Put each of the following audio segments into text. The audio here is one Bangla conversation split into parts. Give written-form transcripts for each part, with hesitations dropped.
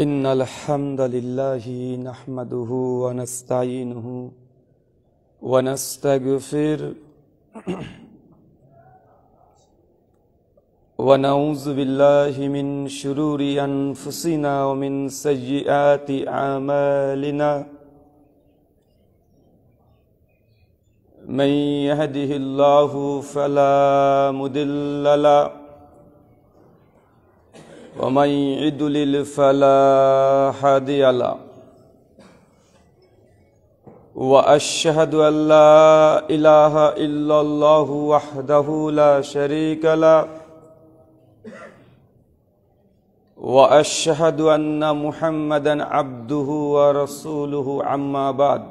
إن الحمد لله نحمده ونستعينه ونستغفره ونعوذ بالله من شرور أنفسنا ومن سيئات أعمالنا من يهده الله فلا مضل له ومن يضلل فلا هادي له وأشهد أن لا إله إلا الله وحده لا شريك له وأشهد أن محمدا عبده ورسوله أما بعد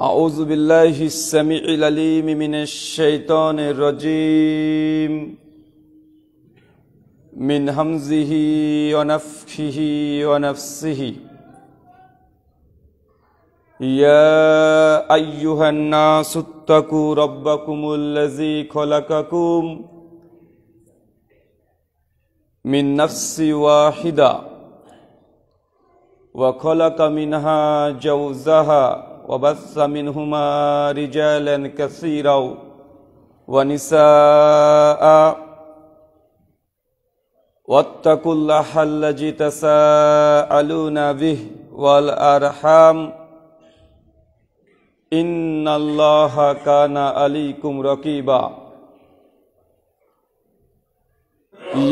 أعوذ بالله السميع العليم من الشيطان الرجيم من همزه ونفخه ونفسه يا أيها الناس اتقوا ربكم الذي خلقكم من نفس واحدة وخلق منها زوجها وبث منهما رجالا كثيرا ونساء واتقوا الله الذي تساءلون به والأرحام إن الله كان عليكم رقيبا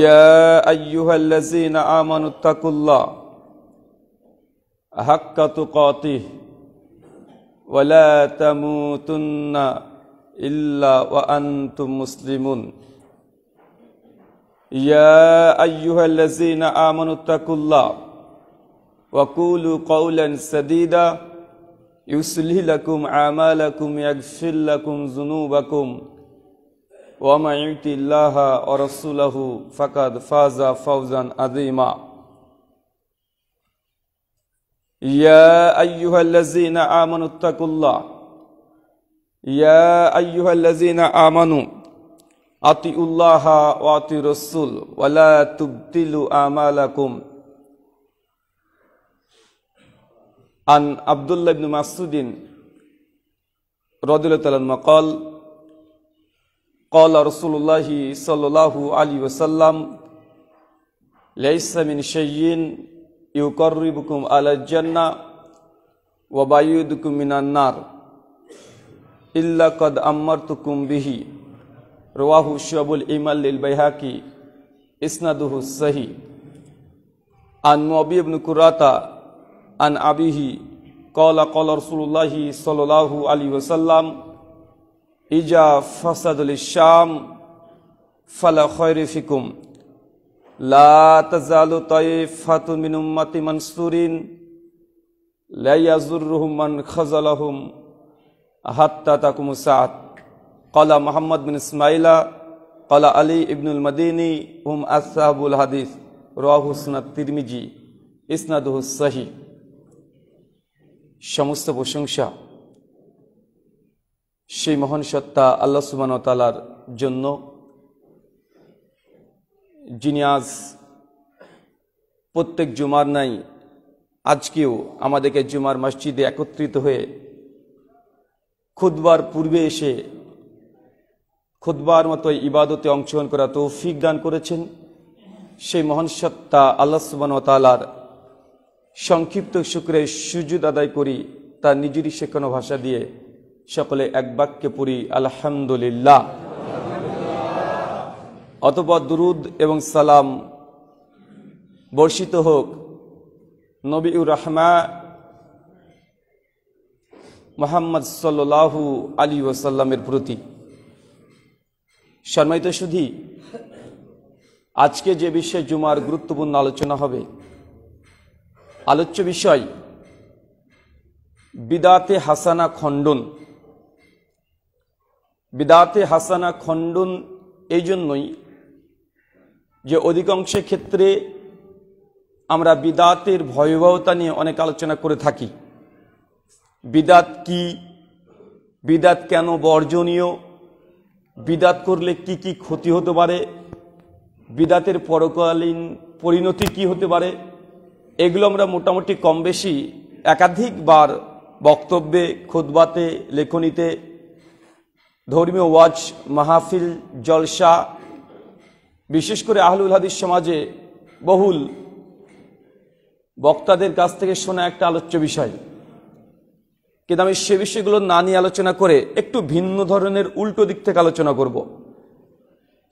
يا أيها الذين آمنوا اتقوا الله حق تقاته ولا تموتن إلا وأنتم مسلمون يا أيها الذين آمنوا اتقوا الله وقولوا قولا سديدا يصلح لكم أعمالكم يغفر لكم ذنوبكم ومن يطع الله ورسوله فقد فاز فوزا عظيما يا أيها الذين آمنوا اتقوا الله يا أيها الذين آمنوا أطيعوا الله وأطيعوا الرسول ولا تبطلوا أعمالكم عن عبد الله بن مسعود رضي الله عنه قال قال رسول الله صلى الله عليه وسلم ليس من شيء يقربكم على الجنة وبعيدكم من النار إلا قد أمرتكم به رواه شعب الإيمان للبيهقي إسناده صحيح عن معاوية بن قرة عن أبيه قال قال رسول الله صلى الله عليه وسلم إذا فسد الشام فلا خير فيكم لا تزال طائفة من أمتي منصورين لا يضرهم من خذلهم حتى تقوم الساعة قال محمد بن إسماعيل قال علي بن المديني هم أصحاب الحديث رواه سنن الترمذي إسناده صحيح সমস্ত প্রশংসা সেই মহান সত্তা আল্লাহ সুবহানাহু ওয়া তাআলার জন্য যিনি আজ প্রত্যেক জুমার নাই আজকেও আমাদেরকে জুমার মসজিদে একত্রিত হয়ে খুতবার পূর্বে এসে খুতবার মতো ইবাদতে অংশগ্রহণ করা তৌফিক দান করেছেন সেই মহান সত্তা আল্লাহ সুবহানাহু ওয়া তাআলার সংক্ষিপ্ত শুকরের সুজুদ আদায় করি তার নিজেরই শেখানো ভাষা দিয়ে সকলে এক বাক্যে পড়ি আলহামদুলিল্লাহ। অতঃপর দুরুদ এবং সালাম বর্ষিত হোক নবীউর রাহমা মুহাম্মদ সাল্লাল্লাহু আলাইহি ওয়াসাল্লামের প্রতি। সম্মানিত সুধী, আজকে যে বিষয়ে জুমার গুরুত্বপূর্ণ আলোচনা হবে, আলোচ্য বিষয় বিদাতে হাসানা খণ্ডন। বিদাতে হাসানা খণ্ডন এই জন্যই যে অধিকাংশ ক্ষেত্রে আমরা বিদাতের ভয়াবহতা নিয়ে অনেক আলোচনা করে থাকি। বিদাত কি, বিদাত কেন বর্জনীয়, বিদাত করলে কি কি ক্ষতি হতে পারে, বিদাতের পরকালীন পরিণতি কি হতে পারে, এগুলো আমরা মোটামুটি কম বেশি একাধিকবার বক্তব্যে, খুতবাতে, লেখনীতে, ধর্মীয় ওয়াজ মাহফিল, জলসা, বিশেষ করে আহলুল হাদিস সমাজে বহুল বক্তাদের কাছ থেকে শোনা একটা আলোচ্য বিষয়। কিন্তু আমি সে বিষয়গুলো না নিয়ে আলোচনা করে একটু ভিন্ন ধরনের উল্টো দিক থেকে আলোচনা করব।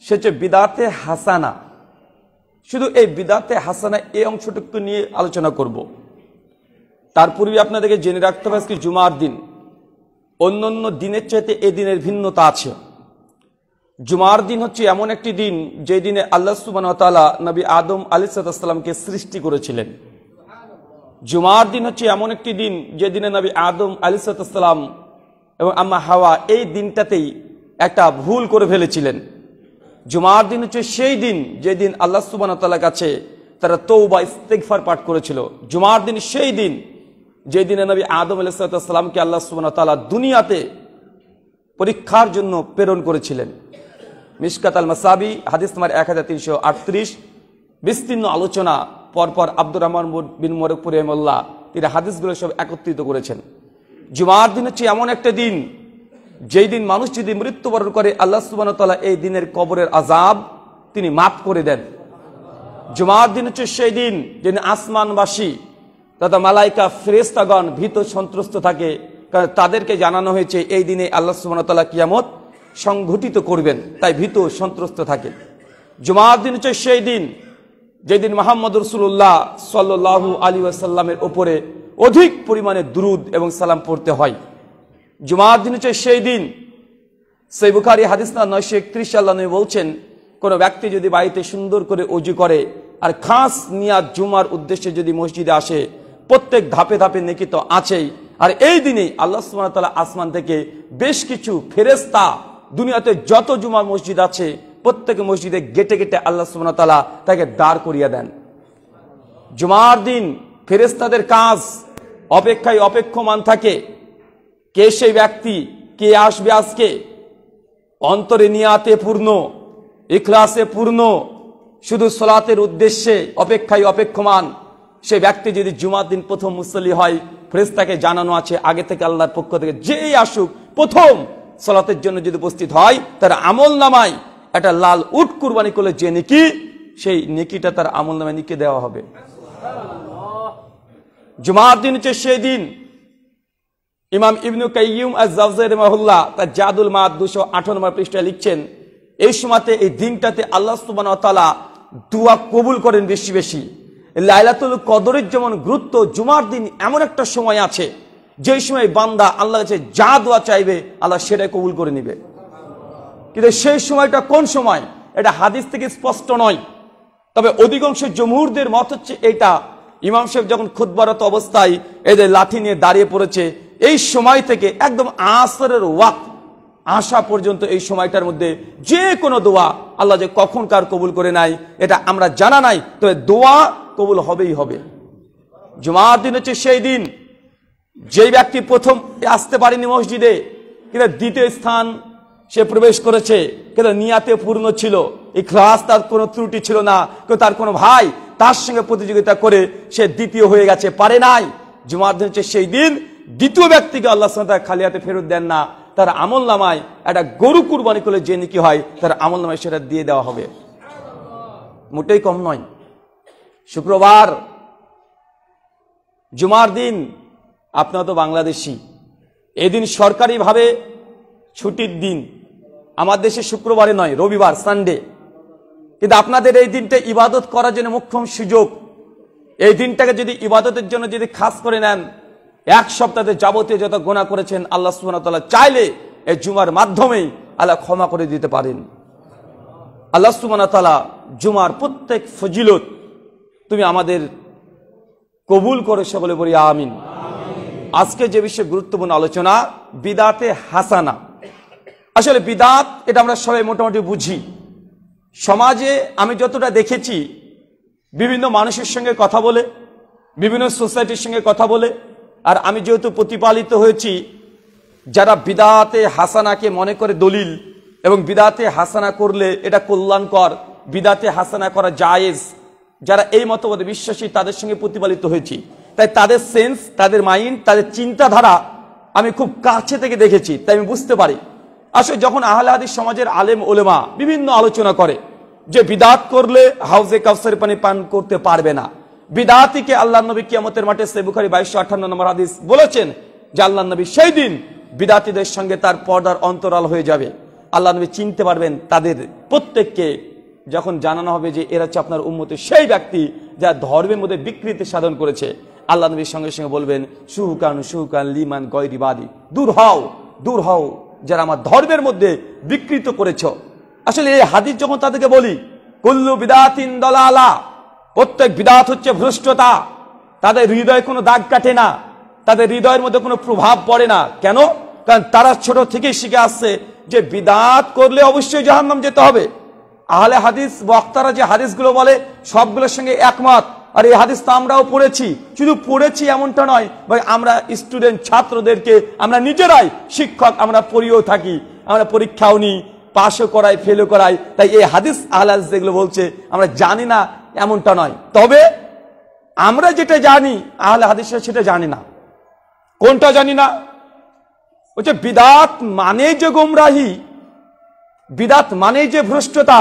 সে হচ্ছে বিদাতে হাসানা। শুধু এই বিদাতে হাসানা এই অংশটুকু নিয়ে আলোচনা করব। তার পূর্বে আপনাদেরকে জেনে রাখতে হবে আজকে জুমার দিন। অন্যান্য দিনের চাইতে এই দিনের ভিন্নতা আছে। জুমার দিন হচ্ছে এমন একটি দিন যে দিনে আল্লাহ সুবহানাহু ওয়া তাআলা নবী আদম আলাইহিস সালামকে সৃষ্টি করেছিলেন। জুমার দিন হচ্ছে এমন একটি দিন যে দিনে নবী আদম আলাইহিস সালাম এবং আম্মা হাওয়া এই দিনটাতেই একটা ভুল করে ফেলেছিলেন। জুমার দিন হচ্ছে সেই দিন যে দিন আল্লাহ সুবহানাহু ওয়া তাআলার কাছে তারা তওবা ইস্তিগফার পাঠ করেছিল। জুমার দিন সেই দিন যে দিনে নবী আদম আলাইহিস সালামকে আল্লাহ সুবহানাহু ওয়া তাআলা দুনিয়াতে পরীক্ষার জন্য প্রেরণ করেছিলেন। মিশকাত আল মাসাবি হাদিস নাম্বার 1338, বিস্তীর্ণ আলোচনা পরপর আব্দুর রহমান বিন মুবারক রাহিমাহুল্লাহ তিনি হাদিসগুলো সব একত্রিত করেছেন। জুমার দিন হচ্ছে এমন একটা দিন যেই দিন মানুষ যদি মৃত্যুবরণ করে আল্লাহ সুবহানাহু ওয়া তাআলা এই দিনের কবরের আযাব তিনি মাফ করে দেন। জুমার দিন হচ্ছে সেই দিন যেদিন আসমানবাসী তথা মালাইকা ফেরেশতাগণ ভীত সন্ত্রস্ত থাকে, কারণ তাদেরকে জানানো হয়েছে এই দিনে আল্লাহ সুবহানাহু ওয়া তাআলা কিয়ামত সংঘটিত করবেন, তাই ভীত সন্ত্রস্ত থাকে। জুমার দিন হচ্ছে সেই দিন যেদিন মুহাম্মদ রাসূলুল্লাহ সাল্লাল্লাহু আলাইহি ওয়াসাল্লামের উপরে অধিক পরিমাণে দুরূদ এবং সালাম পড়তে হয়। জুমার দিন হচ্ছে সেই দিন, সহিহ বুখারী হাদিস নাম্বার 931 আল্লাহ নবী বলছেন, কোন ব্যক্তি যদি বাড়িতে সুন্দর করে ওযু করে আর খাস নিয়াত জুমার উদ্দেশ্যে যদি মসজিদে আসে, প্রত্যেক ধাপে ধাপে নেকি তো আছেই। আর এই দিনেই আল্লাহ সুবহানাহু ওয়া তাআলা আসমান থেকে বেশ কিছু ফেরেশতা দুনিয়াতে যত জুমার মসজিদ আছে প্রত্যেক মসজিদে গেটে গেটে আল্লাহ সুবহানাহু ওয়া তাআলা তাকে দাঁড় করিয়ে দেন। জুমার দিন ফেরেশতাদের কাজ অপেক্ষায় অপেক্ষমান থাকে, কে সেই ব্যক্তি, কে আসবে আজকে, অন্তরে নিয়াতে পূর্ণ, ইখলাসে পূর্ণ, শুধু সালাতের উদ্দেশ্যে অপেক্ষায় অপেক্ষমান সেই ব্যক্তি যদি জুমার দিন প্রথম মুসল্লি হয়, ফেরেশতাকে জানানো আছে আগে থেকে আল্লাহর পক্ষ থেকে যেই আসুক প্রথম সালাতের জন্য যদি উপস্থিত হয়, তার আমল নামায় একটা লাল উট কুরবানি করলে যে নেকি, সেই নেকিটা তার আমল নামায় লিখে দেওয়া হবে। জুমার দিন হচ্ছে সেই দিন ইমাম ইবনে কাইয়্যিম আজ-জাওযায়ী রাহিমাহুল্লাহ তার জাদুল মাদ 208 নম্বর পৃষ্ঠায় লিখছেন, এই সময়তে এই দিনটাতে আল্লাহ সুবহানাহু ওয়া তাআলা দোয়া কবুল করেন বেশি বেশি। লাইলাতুল কদরের যেমন গুরুত্ব, জুমার দিন এমন একটা সময় আছে যেই সময় বান্দা আল্লাহর কাছে যা দোয়া চাইবে আল্লাহ সেটাই কবুল করে নেবে। কিন্তু সেই সময়টা কোন সময় এটা হাদিস থেকে স্পষ্ট নয়, তবে অধিকাংশ জমহুরদের মত হচ্ছে এটা ইমাম সাহেব যখন খুতবারত অবস্থায় এই যে লাঠি নিয়ে দাঁড়িয়ে পড়েছে, এই সময় থেকে একদম আসরের ওয়াক্ত আসা পর্যন্ত এই সময়টার মধ্যে যে কোনো দোয়া আল্লাহ যে কখন কার কবুল করে নাই এটা আমরা জানা নাই, তবে দোয়া কবুল হবেই হবে। জুমার দিন হচ্ছে সেই দিন যেই ব্যক্তি প্রথম আসতে পারেনি মসজিদে, কিন্তু দ্বিতীয় স্থান সে প্রবেশ করেছে, কিন্তু নিয়াতে পূর্ণ ছিল, ইখলাস তার কোনো ত্রুটি ছিল না, কিন্তু তার কোনো ভাই তার সঙ্গে প্রতিযোগিতা করে সে দ্বিতীয় হয়ে গেছে, পারে নাই। জুমার দিন হচ্ছে সেই দিন দ্বিতীয় ব্যক্তিকে আল্লাহ সুবহানাহু ওয়া তাআলা খালি হাতে ফেরত দেন না, তার আমল নামায় একটা গরু কুরবানি করলে যে নেকি হয় তার আমল নামায় সেটা দিয়ে দেওয়া হবে, মোটেই কম নয়। শুক্রবার জুমার দিন, আপনারা তো বাংলাদেশি, এদিন সরকারিভাবে ছুটির দিন। আমার দেশে শুক্রবারে নয়, রবিবার, সানডে, কিন্তু আপনাদের এই দিনটা ইবাদত করার জন্য মোক্ষম সুযোগ। এই দিনটাকে যদি ইবাদতের জন্য যদি খাস করে নেন, এক সপ্তাহে যাবতীয় যত গুনাহ করেছেন আল্লাহ সুবহানাহু ওয়া তাআলা চাইলে এই জুমার মাধ্যমেই আল্লাহ ক্ষমা করে দিতে পারেন। আল্লাহ সুবহানাহু ওয়া তাআলা জুমার প্রত্যেক ফজিলত তুমি আমাদের কবুল করে, সকলে বলি আমিন। আজকে যে বিষয়ে গুরুত্বপূর্ণ আলোচনা, বিদাতে হাসানা। আসলে বিদাত এটা আমরা সবাই মোটামুটি বুঝি। সমাজে আমি যতটা দেখেছি, বিভিন্ন মানুষের সঙ্গে কথা বলে, বিভিন্ন সোসাইটির সঙ্গে কথা বলে, আর আমি যেহেতু প্রতিপালিত হয়েছি যারা বিদাতে হাসানাকে মনে করে দলিল এবং বিদাতে হাসানা করলে এটা কল্যাণকর, বিদাতে হাসানা করা জায়েজ। যারা এই মতবাদে বিশ্বাসী তাদের সঙ্গে প্রতিপালিত হয়েছি, তাই তাদের সেন্স, তাদের মাইন্ড, তাদের চিন্তাধারা আমি খুব কাছে থেকে দেখেছি, তাই আমি বুঝতে পারি। আসলে যখন আহলে হাদিস সমাজের আলেম ওলেমা বিভিন্ন আলোচনা করে যে বিদাত করলে হাউজে কাউসারের পানি পান করতে পারবে না, বিদাতিকে আল্লাহ নবী কিয়ামতের মাঠে সহিহ বুখারী 2258 নম্বর হাদিস বলেছেন যে আল্লাহ নবী সেই দিন বিদাতিদের সঙ্গে তার পর্দার অন্তরাল হয়ে যাবে। আল্লাহ নবী চিনতে পারবেন তাদের প্রত্যেককে, যখন জানানো হবে যে এরা হচ্ছে আপনার উম্মতের সেই ব্যক্তি যা ধর্মের মধ্যে বিকৃতি সাধন করেছে। আল্লাহ নবীর সঙ্গে সঙ্গে বলবেন সুহুকান লিমান গয়রিবাদি, দূর হও, দূর হও যারা আমার ধর্মের মধ্যে বিকৃত করেছ। আসলে এই হাদিস যখন তাদেরকে বলি কুল্লু বিদাতিন দালালা, প্রত্যেক বিদাত হচ্ছে ভ্রষ্টতা, তাদের হৃদয়ে কোনো দাগ কাটে না, তাদের হৃদয়ের মধ্যে কোনো প্রভাব পড়ে না। কেন? কারণ তারা ছোট থেকেই শিখে আসছে যে বিদাত করলে অবশ্যই জাহান্নাম যেতে হবে। আহলে হাদিস বক্তারা যে হাদিসগুলো বলে সবগুলোর সঙ্গে একমত। আর এই হাদিস তো আমরাও পড়েছি, শুধু পড়েছি এমনটা নয় ভাই, আমরা স্টুডেন্ট ছাত্রদেরকে আমরা নিজেরাই শিক্ষক, আমরা পড়িয়েও থাকি, আমরা পরীক্ষাও নিই, পাশও করাই, ফেলও করাই। তাই এই হাদিস আহলে হাদিস যেগুলো বলছে আমরা জানি না এমনটা নয়, তবে আমরা যেটা জানি আহলে হাদিসরা সেটা জানি না। কোনটা জানি না? বলছে বিদাত মানে যে গোমরাহি, বিদাত মানে যে ভ্রষ্টতা,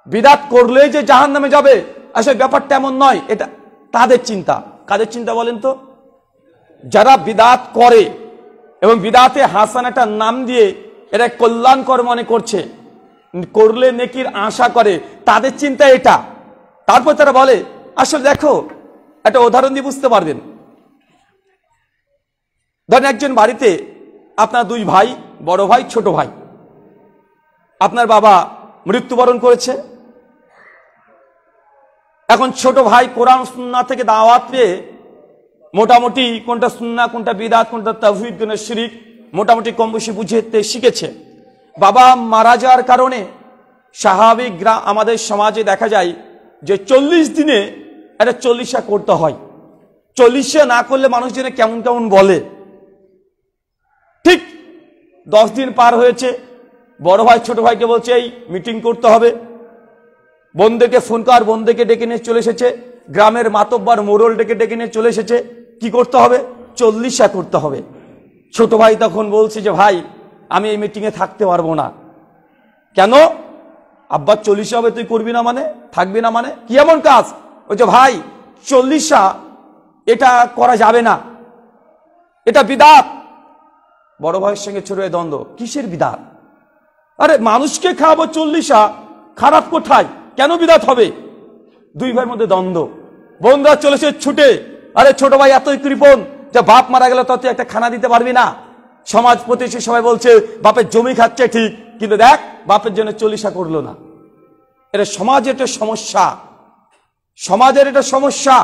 বিদাত করলে যে জাহান্নামে যাবে, আসলে ব্যাপারটা এমন নয়। এটা তাদের চিন্তা। কাদের চিন্তা বলেন তো? যারা বিদাত করে এবং বিদাতে হাসানাটা নাম দিয়ে এটা কল্যাণকর মনে করছে, করলে নেকির আশা করে, তাদের চিন্তা এটা। তারপর তারা বলে, আসলে দেখো একটা উদাহরণ দিয়ে বুঝতে পারবেন। ধরেন একজন বাড়িতে আপনার দুই ভাই, বড় ভাই ছোট ভাই, আপনার বাবা মৃত্যুবরণ করেছে। এখন ছোট ভাই কোরআন সুন্নাহ থেকে দাওয়াত পেয়ে মোটামুটি কোনটা সুন্নাহ, কোনটা বিদআত, কোনটা তাওহীদ, কোনটা শিরক মোটামুটি কম বেশি বুঝতে শিখেছে। বাবা মারা যাওয়ার কারণে স্বাভাবিক আমাদের সমাজে দেখা যায় যে 40 দিনে একটা 40 করতে হয়। 40 না করলে মানুষজনে কেমন কেমন বলে। ঠিক 10 দিন পার হয়েছে, বড় ভাই ছোট ভাইকে বলছে এই মিটিং করতে হবে, বোনদেরকে ফোন কর, বোনদেরকে ডেকে নিয়ে চলে এসেছে, গ্রামের মাতব্বর মোড়ল ডেকে নিয়ে চলে এসেছে, কি করতে হবে? 40 করতে হবে। ছোট ভাই তখন বলছে যে ভাই আমি এই মিটিংয়ে থাকতে পারবো না। কেন? আব্বা 40 হবে, তুই করবি না মানে, থাকবি না মানে, কি এমন কাজ? ওই যে ভাই 40 এটা করা যাবে না, এটা বিদআত। বড় ভাইয়ের সঙ্গে ছোট ভাইয়ের দ্বন্দ্ব, কিসের বিদআত? আরে মানুষকে খাওয়াবো 40, খারাপ কোথায়, কেন বিদআত হবে? দুই ভাইয়ের মধ্যে দ্বন্দ্ব। বোনরা চলেছে ছুটে, আরে ছোট ভাই এতই কৃপণ যে বাপ মারা গেল তো তুই একটা খানা দিতে পারবি না। সমাজ প্রতিষ্ঠিত সবাই বলছে বাপের জমি খাচ্ছে ঠিক, কিন্তু দেখ বাপের জন্য 40 করলো না। এটা সমাজের একটা সমস্যা, সমাজের এটা সমস্যা।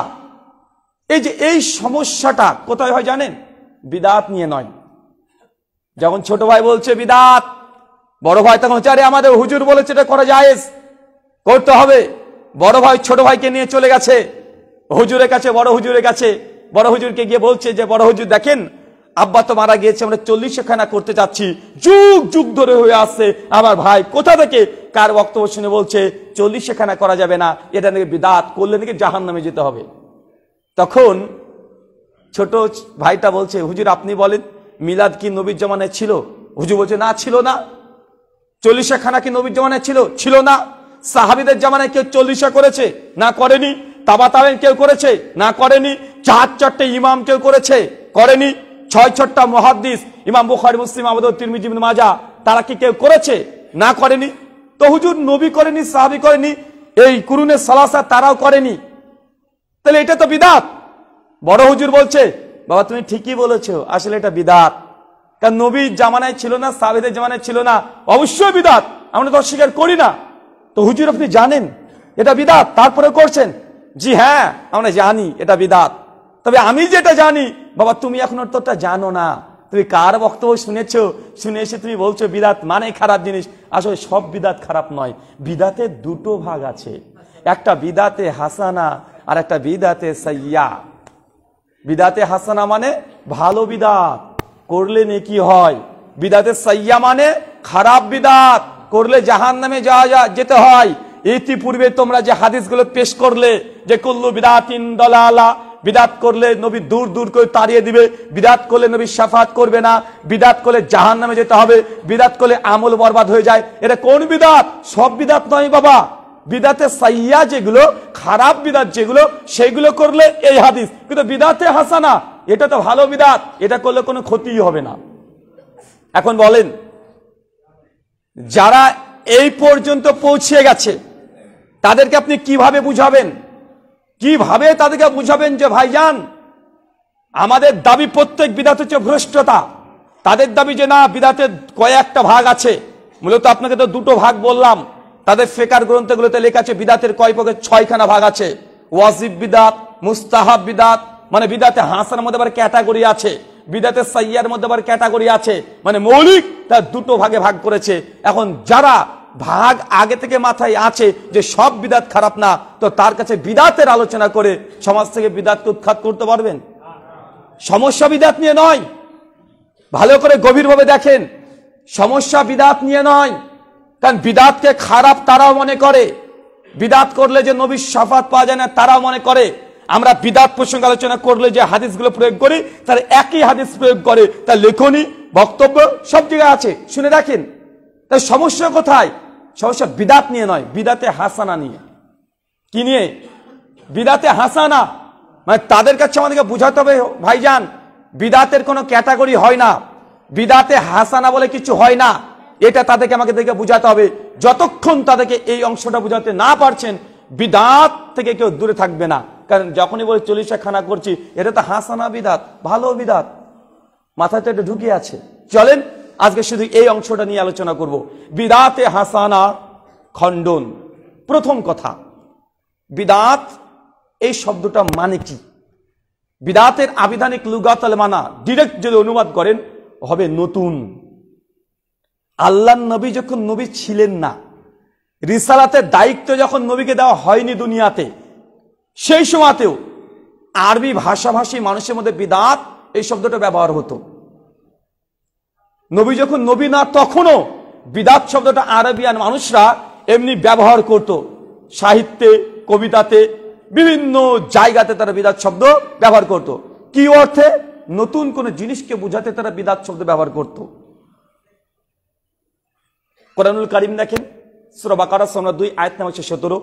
এই যে এই সমস্যাটা কোথায় হয় জানেন? বিদআত নিয়ে নয়। যখন ছোট ভাই বলছে বিদআত, বড় ভাই তখন হচ্ছে আরে আমাদের হুজুর বলেছে এটা করা জায়েজ, করতে হবে। বড় ভাই ছোট ভাইকে নিয়ে চলে গেছে হুজুরের কাছে, বড় হুজুরের কাছে। বড় হুজুরকে গিয়ে বলছে যে বড় হুজুর দেখেন আব্বা তো মারা গিয়েছে, আমরা 40 খানা করতে যাচ্ছি, যুগ যুগ ধরে হয়ে আসছে। আমার ভাই কোথা থেকে কার বক্তব্য শুনে বলছে 40 খানা করা যাবে না, এটা নাকি বিদআত, করলে নাকি জাহান্নামে যেতে হবে। তখন ছোট ভাইটা বলছে হুজুর আপনি বলেন মিলাদ কি নবীর জামানায় ছিল? হুজুর বলছে না, ছিল না। 40 খানা কি নবীর জামানায় ছিল? ছিল না। সাহাবীদের জামানায় কেউ 40 করেছে? না, করেনি। তাবাতাবেইন কেউ করেছে? না, করেনি। 4 ইমাম কেউ করেছে? করেনি। 6 মুহাদ্দিস ইমাম বুখারী, মুসলিম, আবু দাউদ, তিরমিজি, ইবনে মাজাহ তারা কি কেউ করেছে? না, করেনি। তো হুজুর নবী করেনি, সাহাবী করেনি, এই কুরুনে সালাসা তারাও করেনি, তাহলে এটা তো বিদআত। বড় হুজুর বলছে বাবা তুমি ঠিকই বলেছো, আসলে এটা বিদআত। কারণ নবীর জামানায় ছিল না, সাহাবীদের জামানায় ছিল না, অবশ্যই বিদআত, আমরা তো অস্বীকার করি না। তো হুজুর আপনি জানেন এটা বিদআত, তারপরে করছেন? জি হ্যাঁ আমরা জানি এটা বিদআত, তবে আমি যেটা জানি বাবা তুমি এখন তোটা জানো না, তুমি কার বক্তব্য শুনেছো, শুনে এসে তুমি বলছো বিদআত মানে খারাপ জিনিস। আসলে সব বিদআত খারাপ নয়, বিদআতের দুটো ভাগ আছে, একটা বিদআতে হাসানা আর একটা বিদআতে সাইয়্যা। বিদআতে হাসানা মানে ভালো বিদআত, করলে নেকি হয়। বিদআতে সাইয়্যা মানে খারাপ বিদআত, করলে জাহান্নামে যেতে হয়। ইতিপূর্বে তোমরা যে হাদিসগুলো পেশ করলে যে কুল্লু বিদাতিন দালালা, বিদাত করলে নবী দূর দূর করে তাড়িয়ে দিবে, বিদাত করলে নবী শাফাত করবে না, বিদাত করলে জাহান্নামে যেতে হবে, বিদাত করলে আমল বরবাদ হয়ে যায়। এটা কোন বিদাত? সব বিদাত নয় বাবা। বিদাতে সাইয়্যা যেগুলো, খারাপ বিদাত যেগুলো, সেগুলো করলে এই হাদিস। কিন্তু বিদাতে হাসানা এটা তো ভালো বিদাত, এটা করলে কোনো ক্ষতিই হবে না। এখন বলেন, যারা এই পর্যন্ত পৌঁছে গেছে তাদেরকে আপনি কিভাবে বুঝাবেন? কিভাবে তাদেরকে বুঝাবেন যে ভাইজান আমাদের দাবি প্রত্যেক বিদাত হচ্ছে ভ্রষ্টতা? তাদের দাবি যে না, বিদাতের কয়েকটা ভাগ আছে। মূলত আপনাকে তো দুটো ভাগ বললাম। তাদের ফিকহ গ্রন্থগুলোতে লেখা আছে বিদাতের কয় প্রকার, 6খানা ভাগ আছে। ওয়াজিব বিদাত, মুস্তাহাব বিদাত, মানে বিদাতে হাসানের মধ্যে আবার ক্যাটাগরি আছে, বিদাতে সাইয়্যার মধ্যে আবার ক্যাটাগরি আছে, মানে মৌলিক তার দুটো ভাগে ভাগ করেছে। এখন যারা ভাগ আগে থেকে মাথায় আছে যে সব বিদাত খারাপ না, তো তার কাছে বিদাতের আলোচনা করে সমাজ থেকে বিদাতকে উৎখাত করতে পারবেন? সমস্যা বিদাত নিয়ে নয়, ভালো করে গভীরভাবে দেখেন। সমস্যা বিদাত নিয়ে নয়, কারণ বিদাতকে খারাপ তারাও মনে করে, বিদাত করলে যে নবীর শাফাত পাওয়া যায় না তারাও মনে করে। আমরা বিদাত প্রসঙ্গে আলোচনা করলে যে হাদিসগুলো প্রয়োগ করি তার একই হাদিস প্রয়োগ করে, তার লেখনী বক্তব্য সব জায়গায় আছে, শুনে দেখেন। তার সমস্যা কোথায়? সমস্যা বিদাত নিয়ে নয়, বিদাতে হাসানা নিয়ে। কি নিয়ে? বিদাতে হাসানা। মানে তাদের কাছে আমাদেরকে বুঝাতে হবে ভাইজান বিদাতের কোনো ক্যাটাগরি হয় না, বিদাতে হাসানা বলে কিছু হয় না। এটা তাদেরকে আমাকে বুঝাতে হবে। যতক্ষণ তাদেরকে এই অংশটা বুঝাতে না পারছেন, বিদাত থেকে কেউ দূরে থাকবে না। কারণ যখনই বলে 40 খানা করছি, এটা তো হাসানা বিদাত, ভালো বিদাত, মাথায় তো এটা ঢুকে আছে। চলেন আজকে শুধু এই অংশটা নিয়ে আলোচনা করব, বিদাতে হাসানা খণ্ডন। প্রথম কথা, বিদাত এই শব্দটা মানে কি? বিদাতের আবিধানিক লুগাতাল মানা ডিরেক্ট যদি অনুবাদ করেন হবে নতুন। আল্লাহর নবী যখন নবী ছিলেন না, রিসালাতের দায়িত্ব যখন নবীকে দেওয়া হয়নি দুনিয়াতে, সেই সময়তেও আরবি ভাষাভাষী মানুষের মধ্যে বিদাত এই শব্দটা ব্যবহার হতো। নবী যখন নবী না, তখনও বিদাত শব্দটা আরবিয়ান মানুষরা এমনি ব্যবহার করত। সাহিত্যে, কবিতাতে, বিভিন্ন জায়গাতে তারা বিদাত শব্দ ব্যবহার করত। কি অর্থে? নতুন কোন জিনিসকে বোঝাতে তারা বিদাত শব্দ ব্যবহার করত। কোরআনুল কারীম দেখেন, সূরা বাকারা সূরা 2 আয়াত নম্বর 17।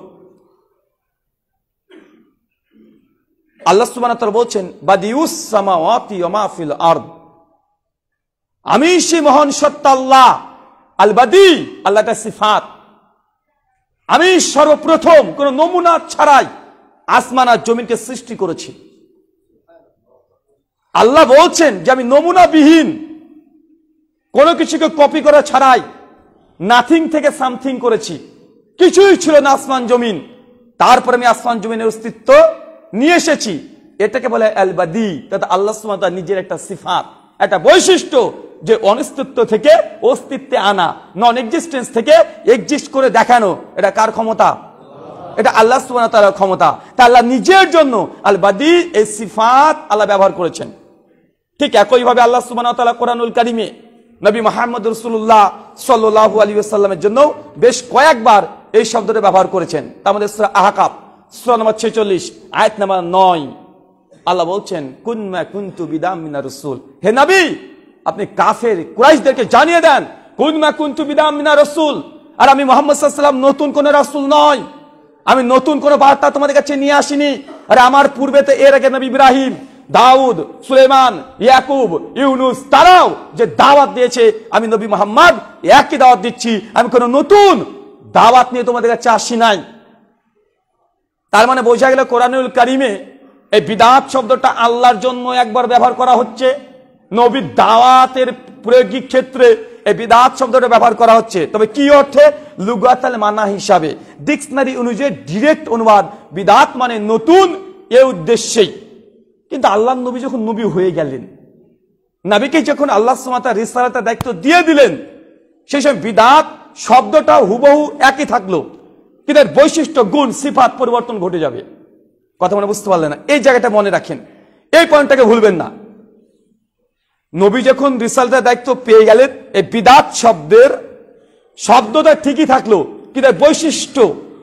আল্লাহ সুবহানাহু ওয়া তাআলা বলছেন, বাদিউস সামাওয়াতি ওয়া মা ফিল আরদ। আমি সেই মহান সত্তা আল্লাহ। আল বাদি, আল্লাহর সিফাত। আমি সর্বপ্রথম কোন নমুনা ছাড়াই আসমান আর জমিনকে সৃষ্টি করেছি। আল্লাহ বলছেন যে আমি নমুনাবিহীন, কোনো কিছুকে কপি করা ছাড়াই নাথিং থেকে সামথিং করেছি। কিছুই ছিল না আসমান জমিন, তারপরে আমি আসমান জমিনের অস্তিত্ব নিয়ে এসেছি। এটাকে বলে আল বাদি। তাতে আল্লাহ সুবহানাহু ওয়া তাআলা নিজের একটা সিফাত, একটা বৈশিষ্ট্য, যে অস্তিত্ব থেকে অস্তিত্বে আনা, নন এক্সিস্টেন্স থেকে এক্সিস্ট করে দেখানো। এটা কার ক্ষমতা? এটা আল্লাহ সুবহানাহু ওয়া তাআলার ক্ষমতা। তা আল্লাহ নিজের জন্য আল বাদি এই সিফাত আল্লাহ ব্যবহার করেছেন। ঠিক একইভাবে আল্লাহ সুবহানাহু ওয়া তাআলা কোরআনুল কারীমে নবী মুহাম্মদ রাসূলুল্লাহ সাল্লাল্লাহু আলাইহি ওয়াসাল্লামের জন্য বেশ কয়েকবার এই শব্দটা ব্যবহার করেছেন। তার মধ্যে সূরা আহকাফ সূরা নম্বর 46 আয়াত নম্বর 9 আল্লাহ বলছেন, কুন মা কুনতু বিদাম মিনার রাসূল। হে নবী, আপনি কাফের কুরাইশদেরকে জানিয়ে দেন, কুন মা কুনতু বিদাম মিনার রাসূল। আর আমি মুহাম্মদ সাল্লাল্লাহু আলাইহি ওয়াসাল্লাম নতুন কোন রাসূল নয়, আমি নতুন কোন বার্তা তোমাদের কাছে নিয়ে আসিনি। আরে আমার পূর্বে তো এর আগে নবী ইব্রাহিম, দাউদ, সুলেমান, ইয়াকুব, ইউনুস তারাও যে দাওয়াত দিয়েছে, আমি নবী মুহাম্মদ একই দাওয়াত দিচ্ছি। আমি কোন নতুন দাওয়াত নিয়ে তোমাদের কাছে আসি নাই। তার মানে বোঝা গেল কোরআনুল কারীমে এই বিদআত শব্দটা আল্লাহর জন্য একবার ব্যবহার করা হচ্ছে, নবীর দাওয়াতের প্রয়োগিক ক্ষেত্রে এই বিদআত শব্দটা ব্যবহার করা হচ্ছে। তবে কি অর্থে? লুগাতাল মানা হিসাবে, ডিকশনারি অনুযায়ী ডিরেক্ট অনুবাদ, বিদআত মানে নতুন, এই উদ্দেশ্যেই। কিন্তু আল্লাহর নবী যখন নবী হয়ে গেলেন, নবীকে যখন আল্লাহ সুবহানাহু ওয়া তাআলা রিসালাতের দায়িত্ব দিয়ে দিলেন, সেই সময় বিদআত শব্দটা হুবহু একই থাকলো, কিন্তু এর বৈশিষ্ট্য, গুণ, সিফাত পরিবর্তন ঘটে যাবে। কথা মনে বুঝতে পারলেন না? এই জায়গাটা মনে রাখেন, এই পয়েন্টটাকে ভুলবেন না। নবী যখন রিসালাতের দায়িত্ব পেয়ে গেলেন, এই বিদআত শব্দটা ঠিকই থাকলো, কিন্তু এর বৈশিষ্ট্য,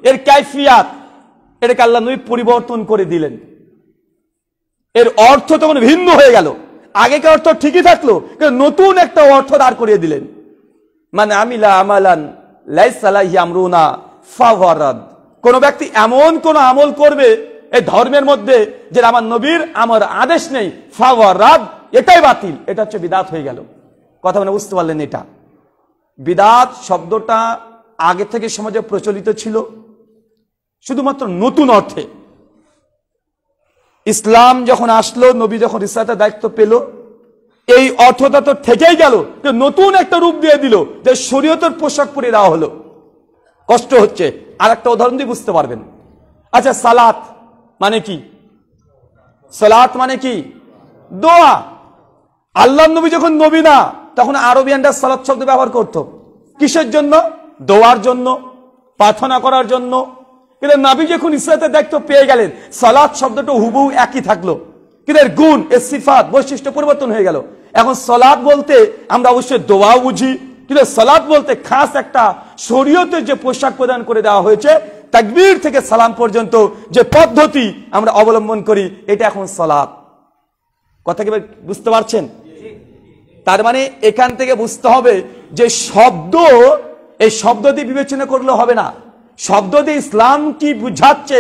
এর কাইফিয়াত, এটাকে আল্লাহ নবী পরিবর্তন করে দিলেন। এর অর্থ তখন ভিন্ন হয়ে গেল। আগেকার অর্থ ঠিকই থাকলো, কিন্তু নতুন একটা অর্থ দাঁড় করিয়ে দিলেন। মানে আমিলা আমালান লাইসা আলাইহি আমরুনা ফাহুয়া রাদ। কোন ব্যক্তি এমন কোন আমল করবে এই ধর্মের মধ্যে যে আমার নবীর আমার আদেশ নেই, ফাহুয়া রাদ, এটাই বাতিল, এটা হচ্ছে বিদআত হয়ে গেল। কথা মানে বুঝতে পারলেন? এটা বিদআত শব্দটা আগে থেকে সমাজে প্রচলিত ছিল, শুধুমাত্র নতুন অর্থে। ইসলাম যখন আসলো, নবী যখন রিসালাতের দায়িত্ব পেল, এই অর্থটা তো থেকেই গেল, নতুন একটা রূপ দিয়ে দিল, যে শরীয়তের পোশাক পরিয়ে দেওয়া হলো। কষ্ট হচ্ছে, আর একটা উদাহরণ দিয়ে বুঝতে পারবেন। আচ্ছা, সালাত মানে কি? সালাত মানে কি? দোয়া। আল্লাহ নবী যখন নবী না, তখন আরবিয়ানরা সালাত শব্দ ব্যবহার করত কিসের জন্য? দোয়ার জন্য, প্রার্থনা করার জন্য। কিন্তু নবী যখন ইসলামের দায়িত্ব পেয়ে গেলেন, সালাত শব্দটা হুবহু একই থাকলো, কিন্তু এর গুণ, এর সিফাত, বৈশিষ্ট্য পরিবর্তন হয়ে গেল। এখন সালাত বলতে আমরা অবশ্যই দোয়া বুঝি, কিন্তু সালাত বলতে খাস একটা শরীয়তের যে পোশাক প্রদান করে দেওয়া হয়েছে, তাকবীর থেকে সালাম পর্যন্ত যে পদ্ধতি আমরা অবলম্বন করি, এটা এখন সালাত। কথা কি বুঝতে পারছেন? তার মানে এখান থেকে বুঝতে হবে যে শব্দ, এই শব্দ দিয়ে বিবেচনা করলে হবে না। শব্দ দিয়ে ইসলাম কি বুঝাচ্ছে,